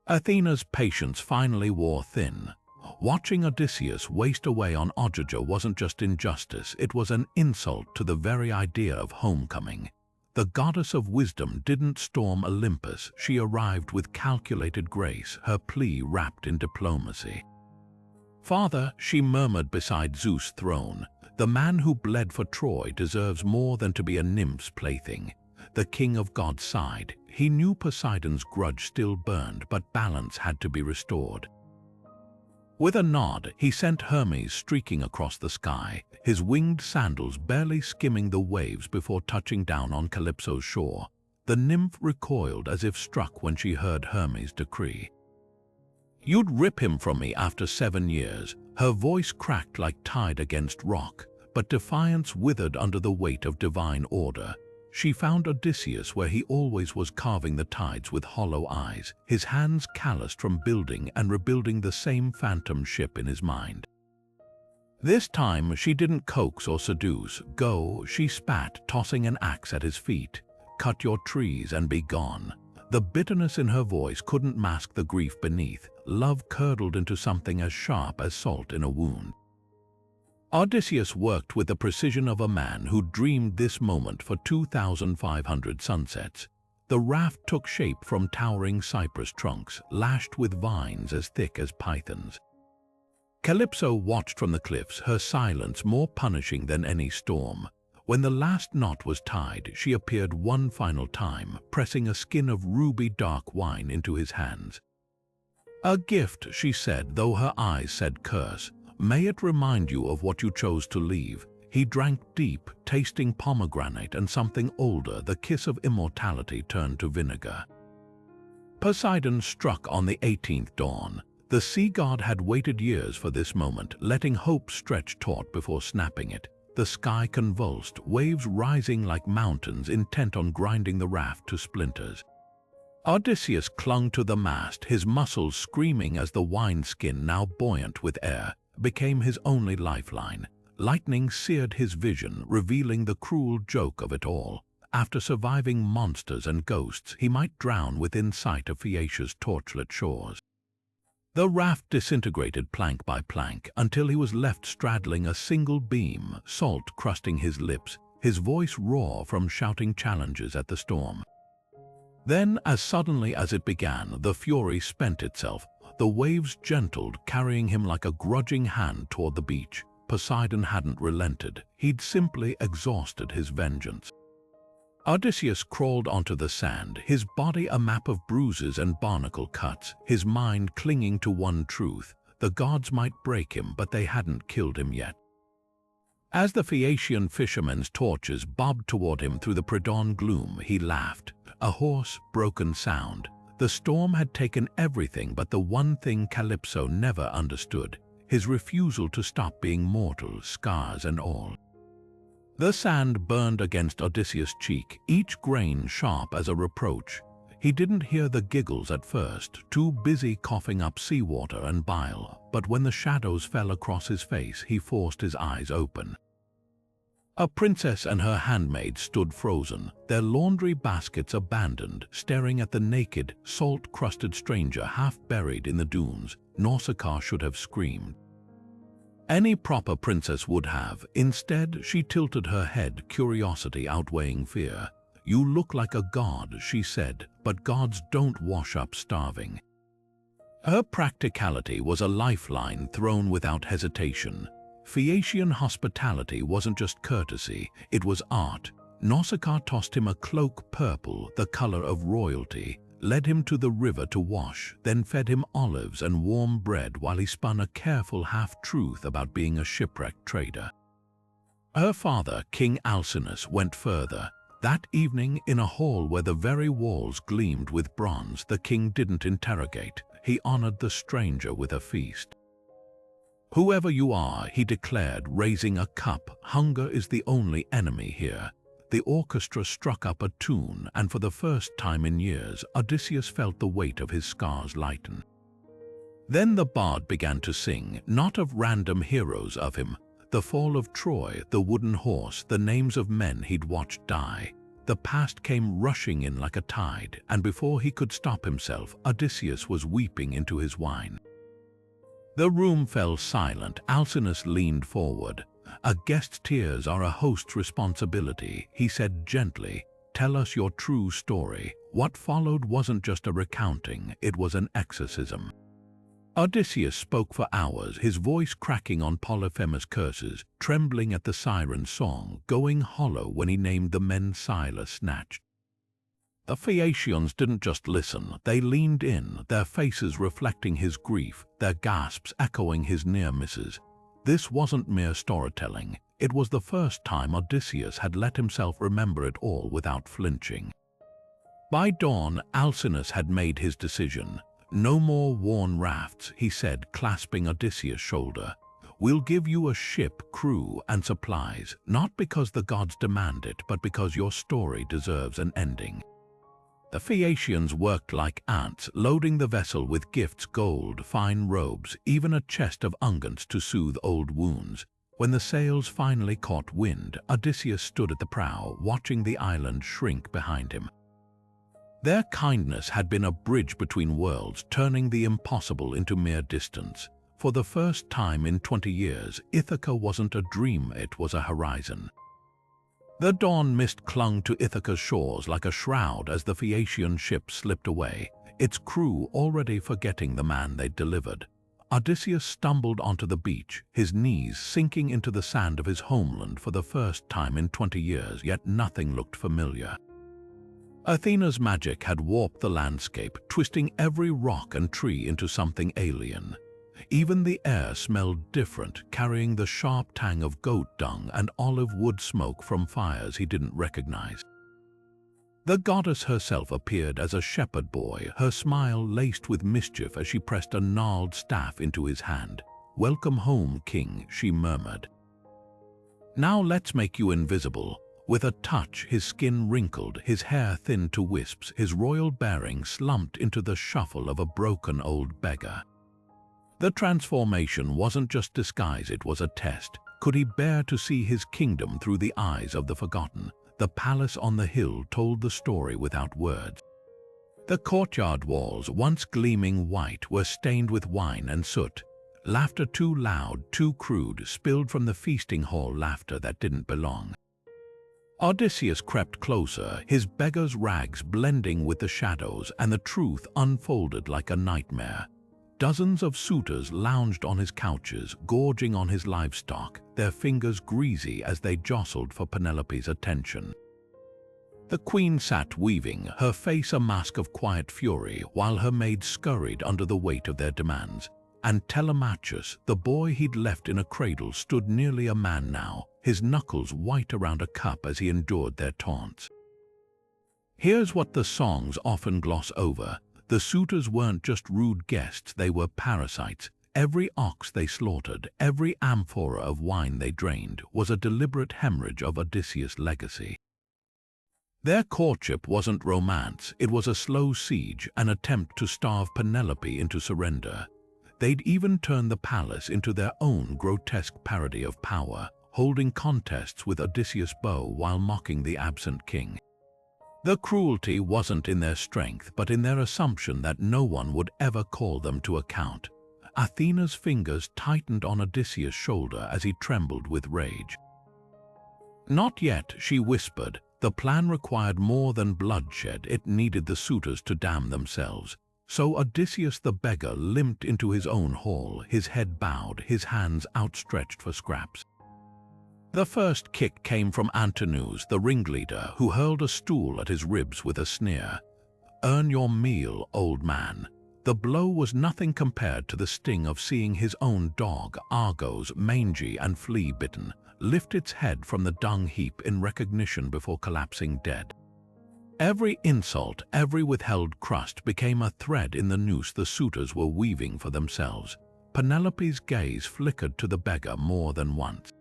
Athena's patience finally wore thin. Watching Odysseus waste away on Ogygia wasn't just injustice, it was an insult to the very idea of homecoming. The goddess of wisdom didn't storm Olympus, she arrived with calculated grace, her plea wrapped in diplomacy. "Father," she murmured beside Zeus' throne, "the man who bled for Troy deserves more than to be a nymph's plaything." The king of gods sighed. He knew Poseidon's grudge still burned, but balance had to be restored. With a nod, he sent Hermes streaking across the sky, his winged sandals barely skimming the waves before touching down on Calypso's shore. The nymph recoiled as if struck when she heard Hermes' decree. "You'd rip him from me after 7 years." Her voice cracked like tide against rock, but defiance withered under the weight of divine order. She found Odysseus where he always was, carving the tides with hollow eyes, his hands calloused from building and rebuilding the same phantom ship in his mind. This time she didn't coax or seduce. "Go," she spat, tossing an axe at his feet. "Cut your trees and be gone." The bitterness in her voice couldn't mask the grief beneath. Love curdled into something as sharp as salt in a wound. Odysseus worked with the precision of a man who dreamed this moment for 2,500 sunsets. The raft took shape from towering cypress trunks, lashed with vines as thick as pythons. Calypso watched from the cliffs, her silence more punishing than any storm. When the last knot was tied, she appeared one final time, pressing a skin of ruby dark wine into his hands. "A gift," she said, though her eyes said curse. "May it remind you of what you chose to leave." He drank deep, tasting pomegranate and something older. The kiss of immortality turned to vinegar. Poseidon struck on the 18th dawn. The sea god had waited years for this moment, letting hope stretch taut before snapping it. The sky convulsed, waves rising like mountains, intent on grinding the raft to splinters. Odysseus clung to the mast, his muscles screaming as the wineskin, now buoyant with air, became his only lifeline. Lightning seared his vision, revealing the cruel joke of it all. After surviving monsters and ghosts, he might drown within sight of Phaeacia's torchlit shores. The raft disintegrated plank by plank until he was left straddling a single beam, salt crusting his lips, his voice raw from shouting challenges at the storm. Then, as suddenly as it began, the fury spent itself. The waves gentled, carrying him like a grudging hand toward the beach. Poseidon hadn't relented. He'd simply exhausted his vengeance. Odysseus crawled onto the sand, his body a map of bruises and barnacle cuts, his mind clinging to one truth: the gods might break him, but they hadn't killed him yet. As the Phaeacian fisherman's torches bobbed toward him through the pre-dawn gloom, he laughed, a hoarse, broken sound. The storm had taken everything but the one thing Calypso never understood, his refusal to stop being mortal, scars and all. The sand burned against Odysseus' cheek, each grain sharp as a reproach. He didn't hear the giggles at first, too busy coughing up seawater and bile, but when the shadows fell across his face, he forced his eyes open. A princess and her handmaid stood frozen, their laundry baskets abandoned, staring at the naked, salt-crusted stranger half buried in the dunes. Nausicaa should have screamed. Any proper princess would have. Instead, she tilted her head, curiosity outweighing fear. "You look like a god," she said, "but gods don't wash up starving." Her practicality was a lifeline thrown without hesitation. Phaeacian hospitality wasn't just courtesy, it was art. Nausicaa tossed him a cloak purple, the color of royalty, led him to the river to wash, then fed him olives and warm bread while he spun a careful half-truth about being a shipwrecked trader. Her father, King Alcinous, went further. That evening, in a hall where the very walls gleamed with bronze, the king didn't interrogate. He honored the stranger with a feast. "Whoever you are," he declared, raising a cup, "hunger is the only enemy here." The orchestra struck up a tune, and for the first time in years, Odysseus felt the weight of his scars lighten. Then the bard began to sing, not of random heroes of him, the fall of Troy, the wooden horse, the names of men he'd watched die. The past came rushing in like a tide, and before he could stop himself, Odysseus was weeping into his wine. The room fell silent. Alcinous leaned forward. "A guest's tears are a host's responsibility," he said gently. "Tell us your true story." What followed wasn't just a recounting, it was an exorcism. Odysseus spoke for hours, his voice cracking on Polyphemus' curses, trembling at the Sirens' song, going hollow when he named the men Scylla snatched. The Phaeacians didn't just listen, they leaned in, their faces reflecting his grief, their gasps echoing his near misses. This wasn't mere storytelling, it was the first time Odysseus had let himself remember it all without flinching. By dawn, Alcinous had made his decision. "No more worn rafts," he said, clasping Odysseus' shoulder. "We'll give you a ship, crew, and supplies, not because the gods demand it, but because your story deserves an ending." The Phaeacians worked like ants, loading the vessel with gifts, gold, fine robes, even a chest of unguents to soothe old wounds. When the sails finally caught wind, Odysseus stood at the prow, watching the island shrink behind him. Their kindness had been a bridge between worlds, turning the impossible into mere distance. For the first time in 20 years, Ithaca wasn't a dream, it was a horizon. The dawn mist clung to Ithaca's shores like a shroud as the Phaeacian ship slipped away, its crew already forgetting the man they'd delivered. Odysseus stumbled onto the beach, his knees sinking into the sand of his homeland for the first time in 20 years, yet nothing looked familiar. Athena's magic had warped the landscape, twisting every rock and tree into something alien. Even the air smelled different, carrying the sharp tang of goat dung and olive wood smoke from fires he didn't recognize. The goddess herself appeared as a shepherd boy, her smile laced with mischief as she pressed a gnarled staff into his hand. "Welcome home, king," she murmured. "Now let's make you invisible." With a touch, his skin wrinkled, his hair thinned to wisps, his royal bearing slumped into the shuffle of a broken old beggar. The transformation wasn't just disguise, it was a test. Could he bear to see his kingdom through the eyes of the forgotten? The palace on the hill told the story without words. The courtyard walls, once gleaming white, were stained with wine and soot. Laughter too loud, too crude, spilled from the feasting hall, laughter that didn't belong. Odysseus crept closer, his beggar's rags blending with the shadows, and the truth unfolded like a nightmare. Dozens of suitors lounged on his couches, gorging on his livestock, their fingers greasy as they jostled for Penelope's attention. The queen sat weaving, her face a mask of quiet fury, while her maids scurried under the weight of their demands. and Telemachus, the boy he'd left in a cradle, stood nearly a man now, his knuckles white around a cup as he endured their taunts. Here's what the songs often gloss over. The suitors weren't just rude guests, they were parasites. Every ox they slaughtered, every amphora of wine they drained, was a deliberate hemorrhage of Odysseus' legacy. Their courtship wasn't romance, it was a slow siege, an attempt to starve Penelope into surrender. They'd even turned the palace into their own grotesque parody of power, holding contests with Odysseus' bow while mocking the absent king. The cruelty wasn't in their strength, but in their assumption that no one would ever call them to account. Athena's fingers tightened on Odysseus' shoulder as he trembled with rage. "Not yet," she whispered. The plan required more than bloodshed, it needed the suitors to damn themselves. So Odysseus the beggar limped into his own hall, his head bowed, his hands outstretched for scraps. The first kick came from Antinous, the ringleader, who hurled a stool at his ribs with a sneer. "Earn your meal, old man." The blow was nothing compared to the sting of seeing his own dog, Argos, mangy and flea-bitten, lift its head from the dung heap in recognition before collapsing dead. Every insult, every withheld crust became a thread in the noose the suitors were weaving for themselves. Penelope's gaze flickered to the beggar more than once.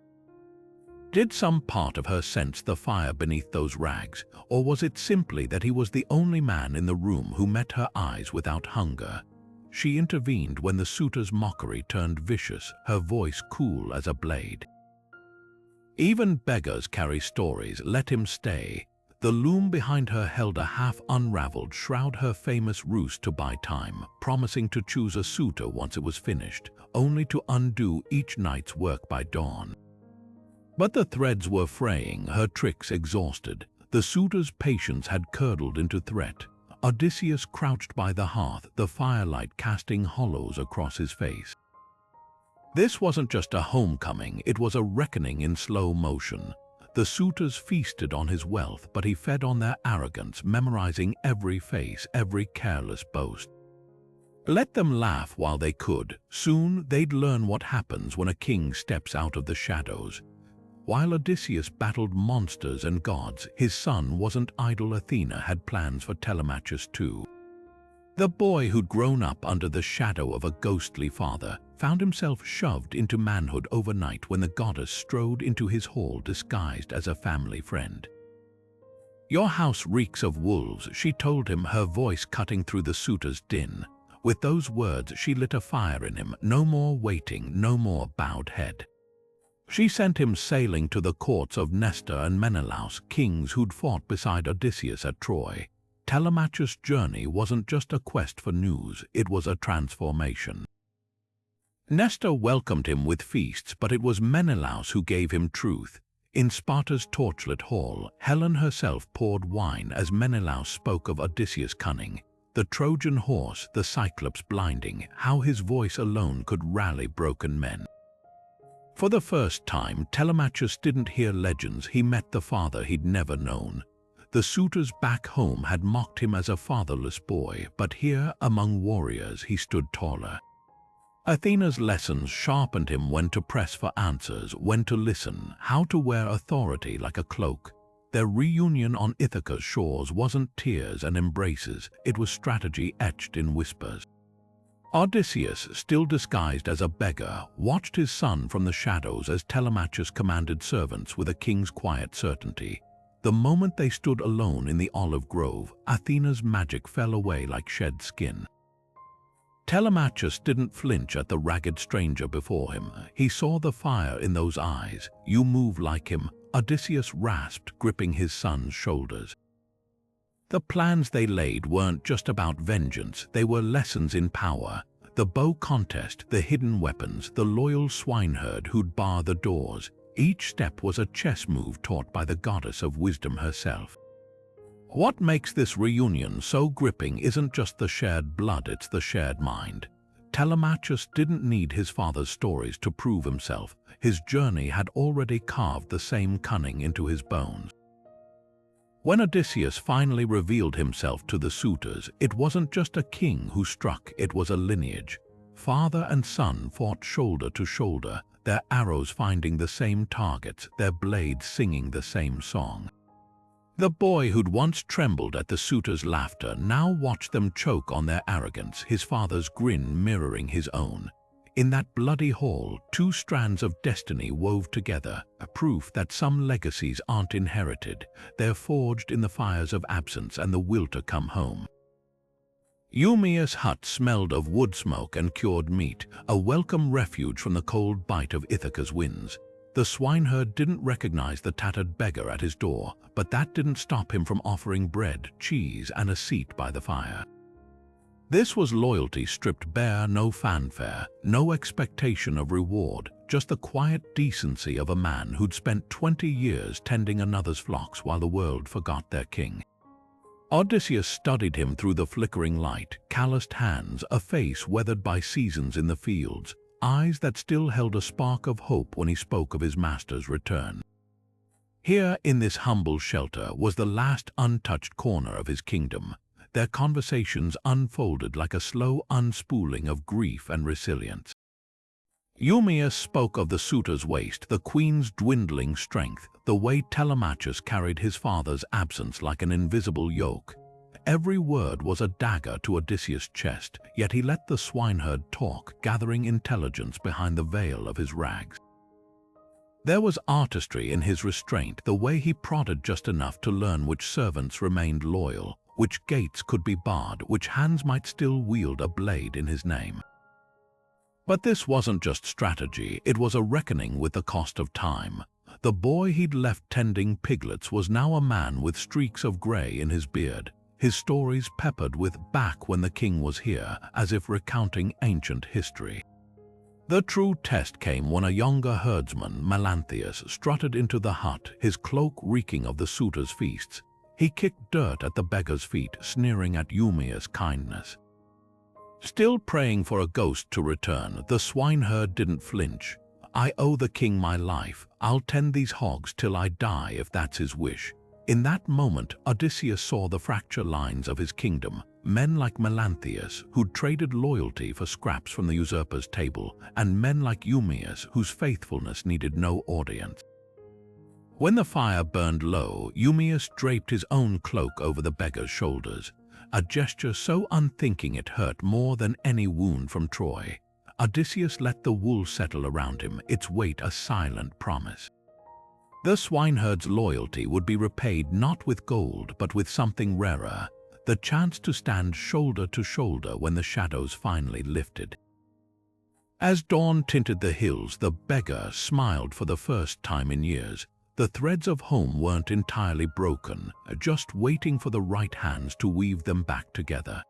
Did some part of her sense the fire beneath those rags, or was it simply that he was the only man in the room who met her eyes without hunger? She intervened when the suitor's mockery turned vicious, her voice cool as a blade. "Even beggars carry stories, let him stay." The loom behind her held a half-unraveled shroud, her famous ruse to buy time, promising to choose a suitor once it was finished, only to undo each night's work by dawn. But the threads were fraying, her tricks exhausted. The suitor's patience had curdled into threat. Odysseus crouched by the hearth, the firelight casting hollows across his face. This wasn't just a homecoming, it was a reckoning in slow motion. The suitors feasted on his wealth, but he fed on their arrogance, memorizing every face, every careless boast. Let them laugh while they could. Soon they'd learn what happens when a king steps out of the shadows. While Odysseus battled monsters and gods, his son wasn't idle. Athena had plans for Telemachus too. The boy who'd grown up under the shadow of a ghostly father found himself shoved into manhood overnight when the goddess strode into his hall disguised as a family friend. "Your house reeks of wolves," she told him, her voice cutting through the suitor's din. With those words she lit a fire in him. No more waiting, no more bowed head. She sent him sailing to the courts of Nestor and Menelaus, kings who'd fought beside Odysseus at Troy. Telemachus' journey wasn't just a quest for news, it was a transformation. Nestor welcomed him with feasts, but it was Menelaus who gave him truth. In Sparta's torchlit hall, Helen herself poured wine as Menelaus spoke of Odysseus' cunning. The Trojan horse, the Cyclops blinding, how his voice alone could rally broken men. For the first time, Telemachus didn't hear legends, he met the father he'd never known. The suitors back home had mocked him as a fatherless boy, but here, among warriors, he stood taller. Athena's lessons sharpened him when to press for answers, when to listen, how to wear authority like a cloak. Their reunion on Ithaca's shores wasn't tears and embraces, it was strategy etched in whispers. Odysseus, still disguised as a beggar, watched his son from the shadows as Telemachus commanded servants with a king's quiet certainty. The moment they stood alone in the olive grove, Athena's magic fell away like shed skin. Telemachus didn't flinch at the ragged stranger before him. He saw the fire in those eyes. "You move like him," Odysseus rasped, gripping his son's shoulders. The plans they laid weren't just about vengeance, they were lessons in power. The bow contest, the hidden weapons, the loyal swineherd who'd bar the doors. Each step was a chess move taught by the goddess of wisdom herself. What makes this reunion so gripping isn't just the shared blood, it's the shared mind. Telemachus didn't need his father's stories to prove himself. His journey had already carved the same cunning into his bones. When Odysseus finally revealed himself to the suitors, it wasn't just a king who struck, it was a lineage. Father and son fought shoulder to shoulder, their arrows finding the same targets, their blades singing the same song. The boy who'd once trembled at the suitors' laughter now watched them choke on their arrogance, his father's grin mirroring his own. In that bloody hall, two strands of destiny wove together, a proof that some legacies aren't inherited, they're forged in the fires of absence and the will to come home. Eumaeus' hut smelled of wood smoke and cured meat, a welcome refuge from the cold bite of Ithaca's winds. The swineherd didn't recognize the tattered beggar at his door, but that didn't stop him from offering bread, cheese, and a seat by the fire. This was loyalty stripped bare, no fanfare, no expectation of reward, just the quiet decency of a man who'd spent 20 years tending another's flocks while the world forgot their king. Odysseus studied him through the flickering light, calloused hands, a face weathered by seasons in the fields, eyes that still held a spark of hope when he spoke of his master's return. Here, in this humble shelter, was the last untouched corner of his kingdom. Their conversations unfolded like a slow unspooling of grief and resilience. Eumaeus spoke of the suitor's waste, the queen's dwindling strength, the way Telemachus carried his father's absence like an invisible yoke. Every word was a dagger to Odysseus' chest, yet he let the swineherd talk, gathering intelligence behind the veil of his rags. There was artistry in his restraint, the way he prodded just enough to learn which servants remained loyal, which gates could be barred, which hands might still wield a blade in his name. But this wasn't just strategy, it was a reckoning with the cost of time. The boy he'd left tending piglets was now a man with streaks of grey in his beard, his stories peppered with "back when the king was here," as if recounting ancient history. The true test came when a younger herdsman, Melanthius, strutted into the hut, his cloak reeking of the suitors' feasts. He kicked dirt at the beggar's feet, sneering at Eumaeus' kindness. Still praying for a ghost to return, the swineherd didn't flinch. "I owe the king my life. I'll tend these hogs till I die if that's his wish." In that moment, Odysseus saw the fracture lines of his kingdom. Men like Melanthius, who'd traded loyalty for scraps from the usurper's table, and men like Eumaeus, whose faithfulness needed no audience. When the fire burned low, Eumaeus draped his own cloak over the beggar's shoulders, a gesture so unthinking it hurt more than any wound from Troy. Odysseus let the wool settle around him, its weight a silent promise. The swineherd's loyalty would be repaid not with gold but with something rarer, the chance to stand shoulder to shoulder when the shadows finally lifted. As dawn tinted the hills, the beggar smiled for the first time in years. The threads of home weren't entirely broken, just waiting for the right hands to weave them back together.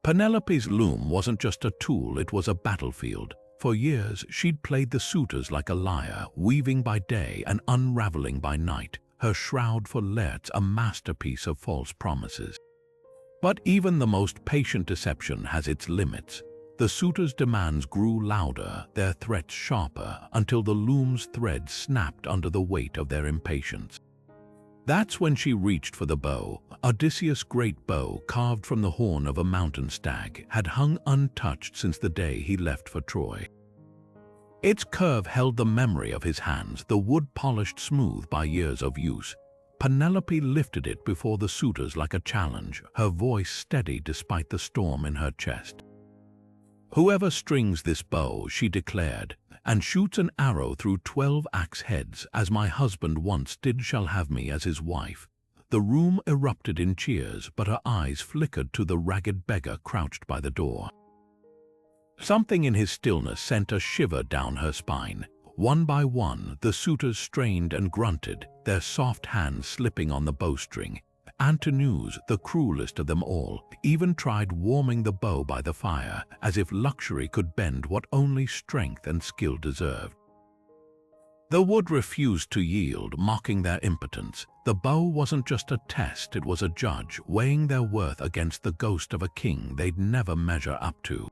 Penelope's loom wasn't just a tool, it was a battlefield. For years, she'd played the suitors like a lyre, weaving by day and unraveling by night, her shroud for Laertes a masterpiece of false promises. But even the most patient deception has its limits. The suitors' demands grew louder, their threats sharper, until the loom's thread snapped under the weight of their impatience. That's when she reached for the bow. Odysseus' great bow, carved from the horn of a mountain stag, had hung untouched since the day he left for Troy. Its curve held the memory of his hands, the wood polished smooth by years of use. Penelope lifted it before the suitors like a challenge, her voice steady despite the storm in her chest. "Whoever strings this bow," she declared, "and shoots an arrow through 12 axe heads, as my husband once did, shall have me as his wife." The room erupted in cheers, but her eyes flickered to the ragged beggar crouched by the door. Something in his stillness sent a shiver down her spine. One by one, the suitors strained and grunted, their soft hands slipping on the bowstring. Antinous, the cruelest of them all, even tried warming the bow by the fire, as if luxury could bend what only strength and skill deserved. The wood refused to yield, mocking their impotence. The bow wasn't just a test, it was a judge, weighing their worth against the ghost of a king they'd never measure up to.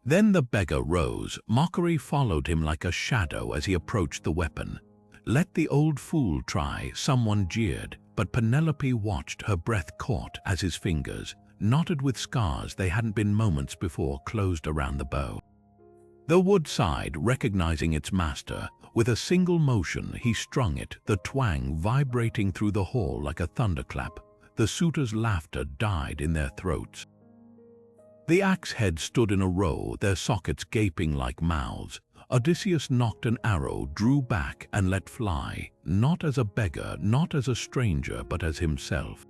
Then the beggar rose. Mockery followed him like a shadow as he approached the weapon. "Let the old fool try," someone jeered, but Penelope watched, her breath caught as his fingers, knotted with scars they hadn't been moments before closed around the bow. The wood sighed, recognizing its master. With a single motion, he strung it, the twang vibrating through the hall like a thunderclap. The suitors' laughter died in their throats. The axe heads stood in a row, their sockets gaping like mouths. Odysseus knocked an arrow, drew back, and let fly, not as a beggar, not as a stranger, but as himself.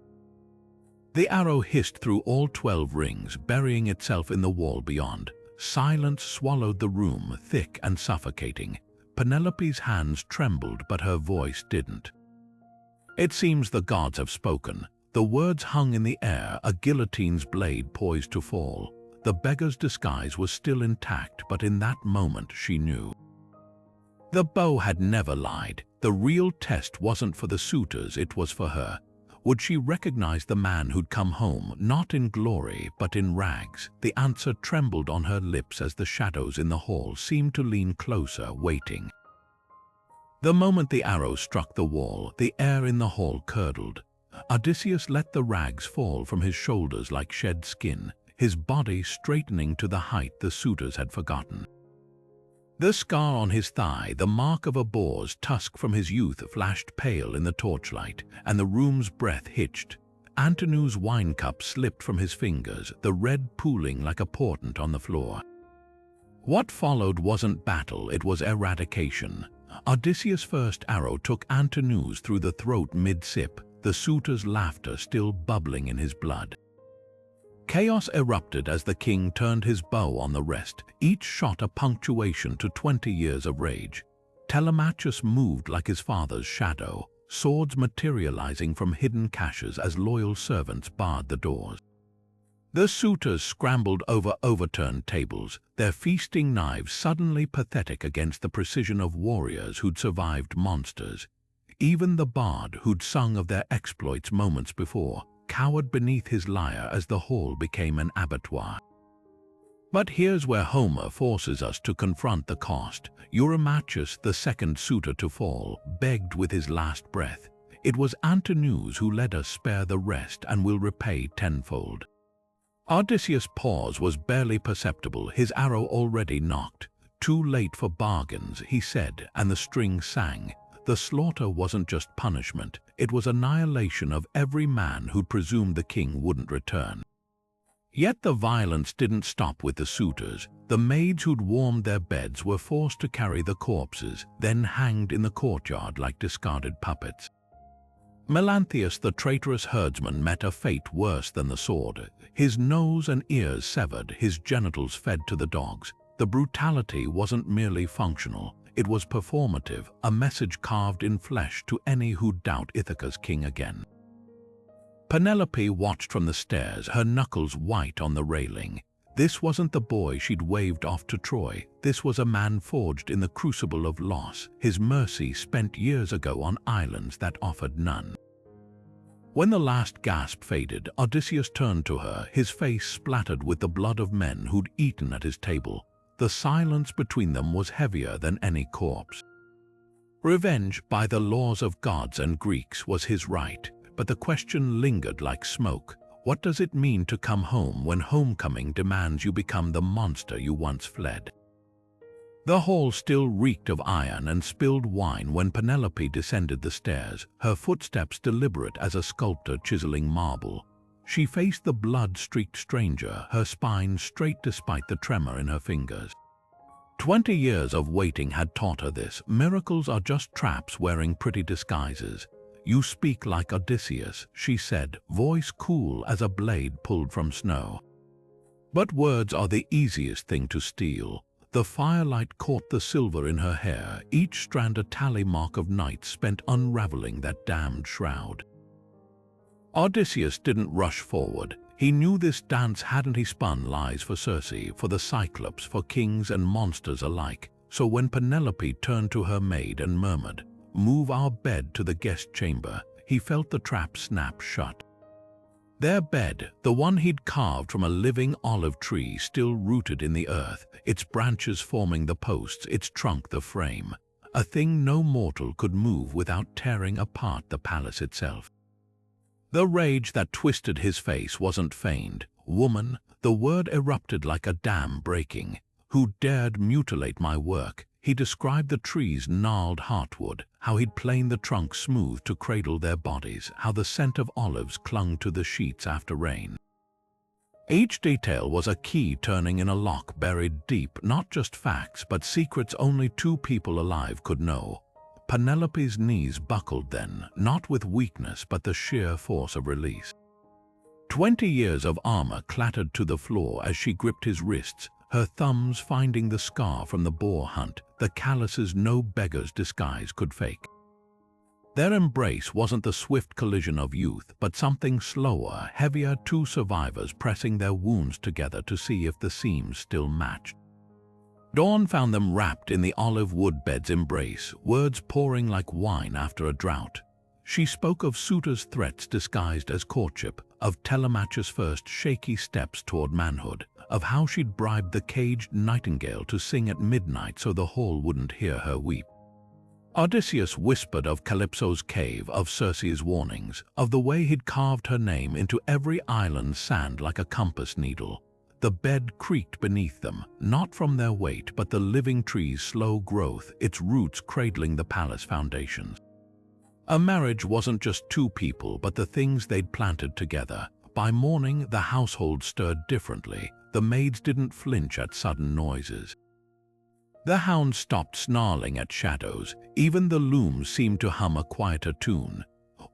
The arrow hissed through all 12 rings, burying itself in the wall beyond. Silence swallowed the room, thick and suffocating. Penelope's hands trembled, but her voice didn't. "It seems the gods have spoken." The words hung in the air, a guillotine's blade poised to fall. The beggar's disguise was still intact, but in that moment she knew. The bow had never lied. The real test wasn't for the suitors, it was for her. Would she recognize the man who'd come home, not in glory, but in rags? The answer trembled on her lips as the shadows in the hall seemed to lean closer, waiting. The moment the arrow struck the wall, the air in the hall curdled. Odysseus let the rags fall from his shoulders like shed skin, his body straightening to the height the suitors had forgotten. The scar on his thigh, the mark of a boar's tusk from his youth, flashed pale in the torchlight, and the room's breath hitched. Antinous' wine cup slipped from his fingers, the red pooling like a portent on the floor. What followed wasn't battle, it was eradication. Odysseus' first arrow took Antinous through the throat mid-sip, the suitor's laughter still bubbling in his blood. Chaos erupted as the king turned his bow on the rest, each shot a punctuation to 20 years of rage. Telemachus moved like his father's shadow, swords materializing from hidden caches as loyal servants barred the doors. The suitors scrambled over overturned tables, their feasting knives suddenly pathetic against the precision of warriors who'd survived monsters. Even the bard who'd sung of their exploits moments before cowered beneath his lyre as the hall became an abattoir. But here's where Homer forces us to confront the cost. Eurymachus, the second suitor to fall, begged with his last breath. It was Antinous who let us spare the rest and will repay tenfold. Odysseus' pause was barely perceptible, his arrow already nocked. Too late for bargains, he said, and the strings sang. The slaughter wasn't just punishment, it was annihilation of every man who'd presumed the king wouldn't return. Yet the violence didn't stop with the suitors. The maids who'd warmed their beds were forced to carry the corpses, then hanged in the courtyard like discarded puppets. Melanthius, the traitorous herdsman, met a fate worse than the sword. His nose and ears severed, his genitals fed to the dogs. The brutality wasn't merely functional. It was performative, a message carved in flesh to any who'd doubt Ithaca's king again. Penelope watched from the stairs, her knuckles white on the railing. This wasn't the boy she'd waved off to Troy. This was a man forged in the crucible of loss, his mercy spent years ago on islands that offered none. When the last gasp faded, Odysseus turned to her, his face splattered with the blood of men who'd eaten at his table. The silence between them was heavier than any corpse. Revenge, by the laws of gods and Greeks, was his right, but the question lingered like smoke. What does it mean to come home when homecoming demands you become the monster you once fled? The hall still reeked of iron and spilled wine when Penelope descended the stairs, her footsteps deliberate as a sculptor chiseling marble. She faced the blood-streaked stranger, her spine straight despite the tremor in her fingers. 20 years of waiting had taught her this. Miracles are just traps wearing pretty disguises. "You speak like Odysseus," she said, voice cool as a blade pulled from snow. But words are the easiest thing to steal. The firelight caught the silver in her hair, each strand a tally mark of nights spent unraveling that damned shroud. Odysseus didn't rush forward. He knew this dance hadn't he spun lies for Circe, for the Cyclops, for kings and monsters alike. So when Penelope turned to her maid and murmured, "Move our bed to the guest chamber," he felt the trap snap shut. Their bed, the one he'd carved from a living olive tree still rooted in the earth, its branches forming the posts, its trunk the frame. A thing no mortal could move without tearing apart the palace itself. The rage that twisted his face wasn't feigned. Woman, the word erupted like a dam breaking. Who dared mutilate my work? He described the tree's gnarled heartwood, how he'd planed the trunks smooth to cradle their bodies, how the scent of olives clung to the sheets after rain. Each detail was a key turning in a lock buried deep, not just facts, but secrets only two people alive could know. Penelope's knees buckled then, not with weakness but the sheer force of release. 20 years of armor clattered to the floor as she gripped his wrists, her thumbs finding the scar from the boar hunt, the calluses no beggar's disguise could fake. Their embrace wasn't the swift collision of youth, but something slower, heavier, two survivors pressing their wounds together to see if the seams still matched. Dawn found them wrapped in the olive wood bed's embrace, words pouring like wine after a drought. She spoke of suitors' threats disguised as courtship, of Telemachus' first shaky steps toward manhood, of how she'd bribed the caged nightingale to sing at midnight so the hall wouldn't hear her weep. Odysseus whispered of Calypso's cave, of Circe's warnings, of the way he'd carved her name into every island's sand like a compass needle. The bed creaked beneath them, not from their weight but the living tree's slow growth, its roots cradling the palace foundations. A marriage wasn't just two people but the things they'd planted together. By morning, the household stirred differently. The maids didn't flinch at sudden noises. The hound stopped snarling at shadows. Even the looms seemed to hum a quieter tune.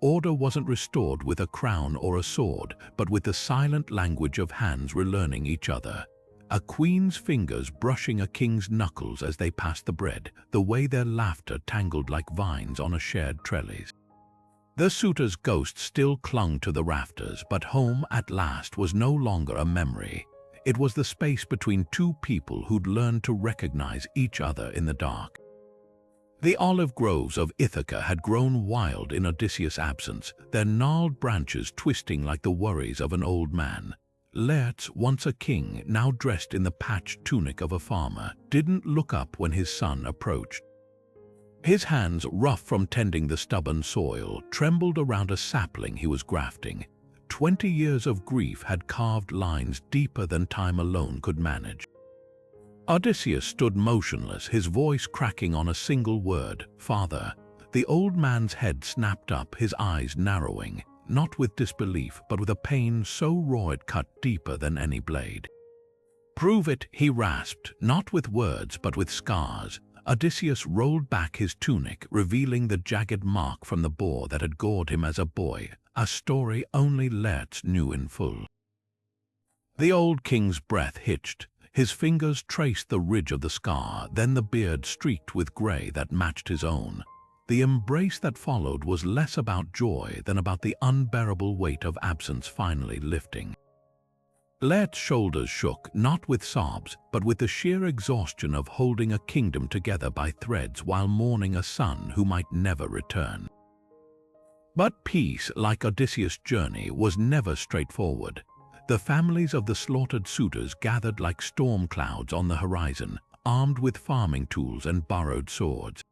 Order wasn't restored with a crown or a sword, but with the silent language of hands relearning each other. A queen's fingers brushing a king's knuckles as they passed the bread, the way their laughter tangled like vines on a shared trellis. The suitor's ghost still clung to the rafters, but home at last was no longer a memory. It was the space between two people who'd learned to recognize each other in the dark. The olive groves of Ithaca had grown wild in Odysseus' absence, their gnarled branches twisting like the worries of an old man. Laertes, once a king, now dressed in the patched tunic of a farmer, didn't look up when his son approached. His hands, rough from tending the stubborn soil, trembled around a sapling he was grafting. 20 years of grief had carved lines deeper than time alone could manage. Odysseus stood motionless, his voice cracking on a single word, "Father." The old man's head snapped up, his eyes narrowing, not with disbelief, but with a pain so raw it cut deeper than any blade. "Prove it," he rasped, not with words but with scars. Odysseus rolled back his tunic, revealing the jagged mark from the boar that had gored him as a boy, a story only Laertes knew in full. The old king's breath hitched. His fingers traced the ridge of the scar, then the beard streaked with gray that matched his own. The embrace that followed was less about joy than about the unbearable weight of absence finally lifting. Laertes' shoulders shook, not with sobs, but with the sheer exhaustion of holding a kingdom together by threads while mourning a son who might never return. But peace, like Odysseus' journey, was never straightforward. The families of the slaughtered suitors gathered like storm clouds on the horizon, armed with farming tools and borrowed swords.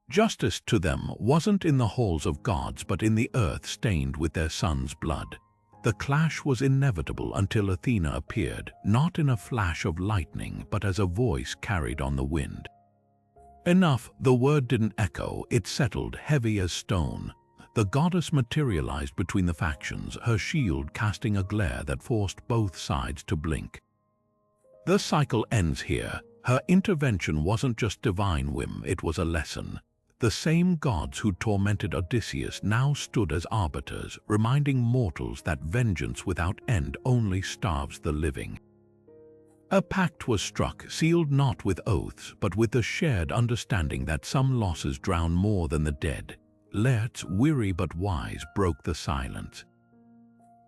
Justice to them wasn't in the halls of gods but in the earth stained with their sons' blood. The clash was inevitable until Athena appeared, not in a flash of lightning but as a voice carried on the wind. Enough, the word didn't echo, it settled heavy as stone. The goddess materialized between the factions, her shield casting a glare that forced both sides to blink. The cycle ends here. Her intervention wasn't just divine whim, it was a lesson. The same gods who tormented Odysseus now stood as arbiters, reminding mortals that vengeance without end only starves the living. A pact was struck, sealed not with oaths, but with the shared understanding that some losses drown more than the dead. Laertes, weary but wise, broke the silence.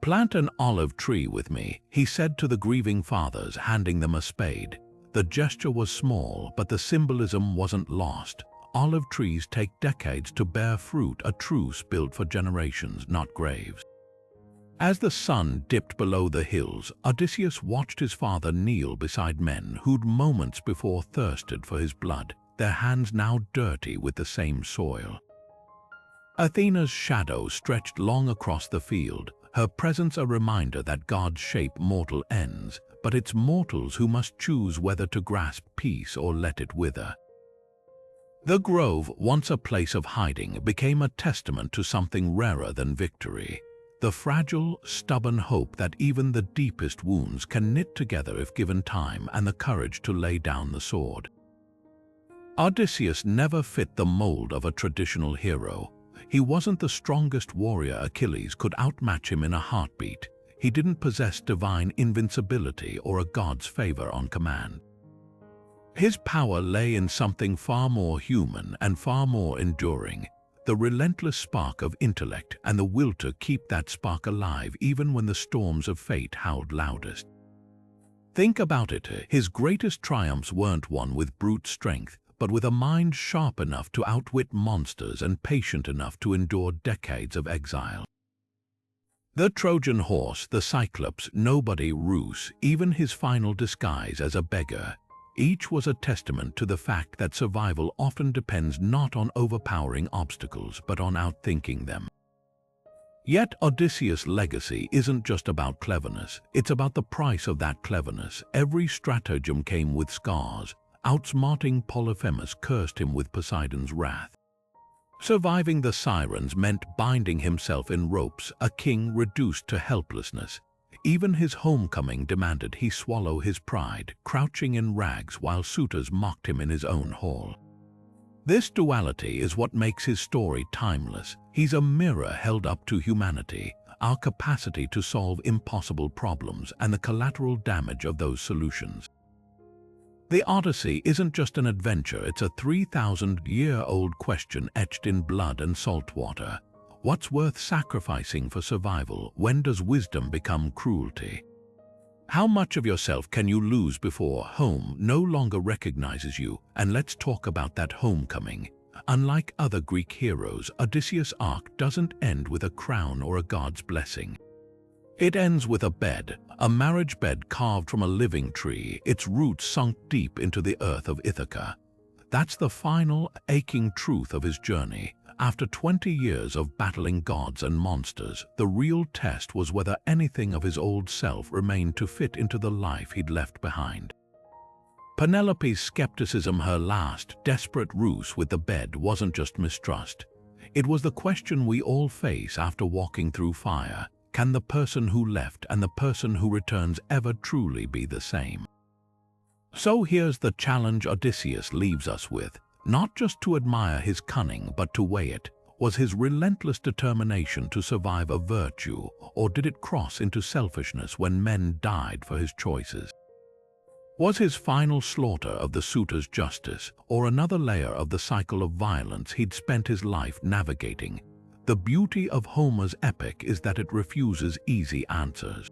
"Plant an olive tree with me," he said to the grieving fathers, handing them a spade. The gesture was small, but the symbolism wasn't lost. Olive trees take decades to bear fruit, a truce built for generations, not graves. As the sun dipped below the hills, Odysseus watched his father kneel beside men who'd moments before thirsted for his blood, their hands now dirty with the same soil. Athena's shadow stretched long across the field, her presence a reminder that gods shape mortal ends, but it's mortals who must choose whether to grasp peace or let it wither. The grove, once a place of hiding, became a testament to something rarer than victory. The fragile, stubborn hope that even the deepest wounds can knit together if given time and the courage to lay down the sword. Odysseus never fit the mold of a traditional hero. He wasn't the strongest warrior Achilles could outmatch him in a heartbeat. He didn't possess divine invincibility or a god's favor on command. His power lay in something far more human and far more enduring, the relentless spark of intellect and the will to keep that spark alive even when the storms of fate howled loudest. Think about it, his greatest triumphs weren't won with brute strength, but with a mind sharp enough to outwit monsters and patient enough to endure decades of exile. The Trojan Horse, the Cyclops, nobody, Rus, even his final disguise as a beggar, each was a testament to the fact that survival often depends not on overpowering obstacles but on outthinking them. Yet Odysseus' legacy isn't just about cleverness, it's about the price of that cleverness. Every stratagem came with scars. Outsmarting Polyphemus cursed him with Poseidon's wrath. Surviving the Sirens meant binding himself in ropes, a king reduced to helplessness. Even his homecoming demanded he swallow his pride, crouching in rags while suitors mocked him in his own hall. This duality is what makes his story timeless. He's a mirror held up to humanity, our capacity to solve impossible problems and the collateral damage of those solutions. The Odyssey isn't just an adventure, it's a 3,000-year-old question etched in blood and salt water. What's worth sacrificing for survival? When does wisdom become cruelty? How much of yourself can you lose before home no longer recognizes you? And let's talk about that homecoming. Unlike other Greek heroes, Odysseus' arc doesn't end with a crown or a god's blessing. It ends with a bed, a marriage bed carved from a living tree, its roots sunk deep into the earth of Ithaca. That's the final, aching truth of his journey. After 20 years of battling gods and monsters, the real test was whether anything of his old self remained to fit into the life he'd left behind. Penelope's skepticism, her last, desperate ruse with the bed, wasn't just mistrust. It was the question we all face after walking through fire. Can the person who left and the person who returns ever truly be the same? So here's the challenge Odysseus leaves us with. Not just to admire his cunning, but to weigh it. Was his relentless determination to survive a virtue, or did it cross into selfishness when men died for his choices? Was his final slaughter of the suitors justice, or another layer of the cycle of violence he'd spent his life navigating? The beauty of Homer's epic is that it refuses easy answers.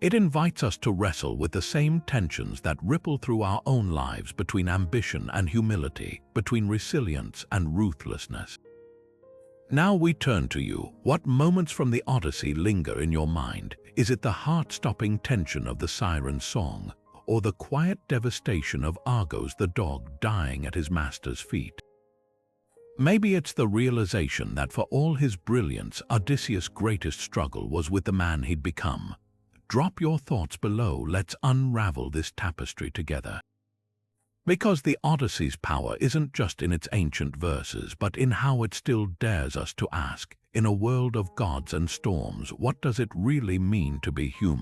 It invites us to wrestle with the same tensions that ripple through our own lives, between ambition and humility, between resilience and ruthlessness. Now we turn to you. What moments from the Odyssey linger in your mind? Is it the heart-stopping tension of the Sirens' song, or the quiet devastation of Argos the dog dying at his master's feet? Maybe it's the realization that for all his brilliance, Odysseus' greatest struggle was with the man he'd become. Drop your thoughts below, let's unravel this tapestry together. Because the Odyssey's power isn't just in its ancient verses, but in how it still dares us to ask, in a world of gods and storms, what does it really mean to be human?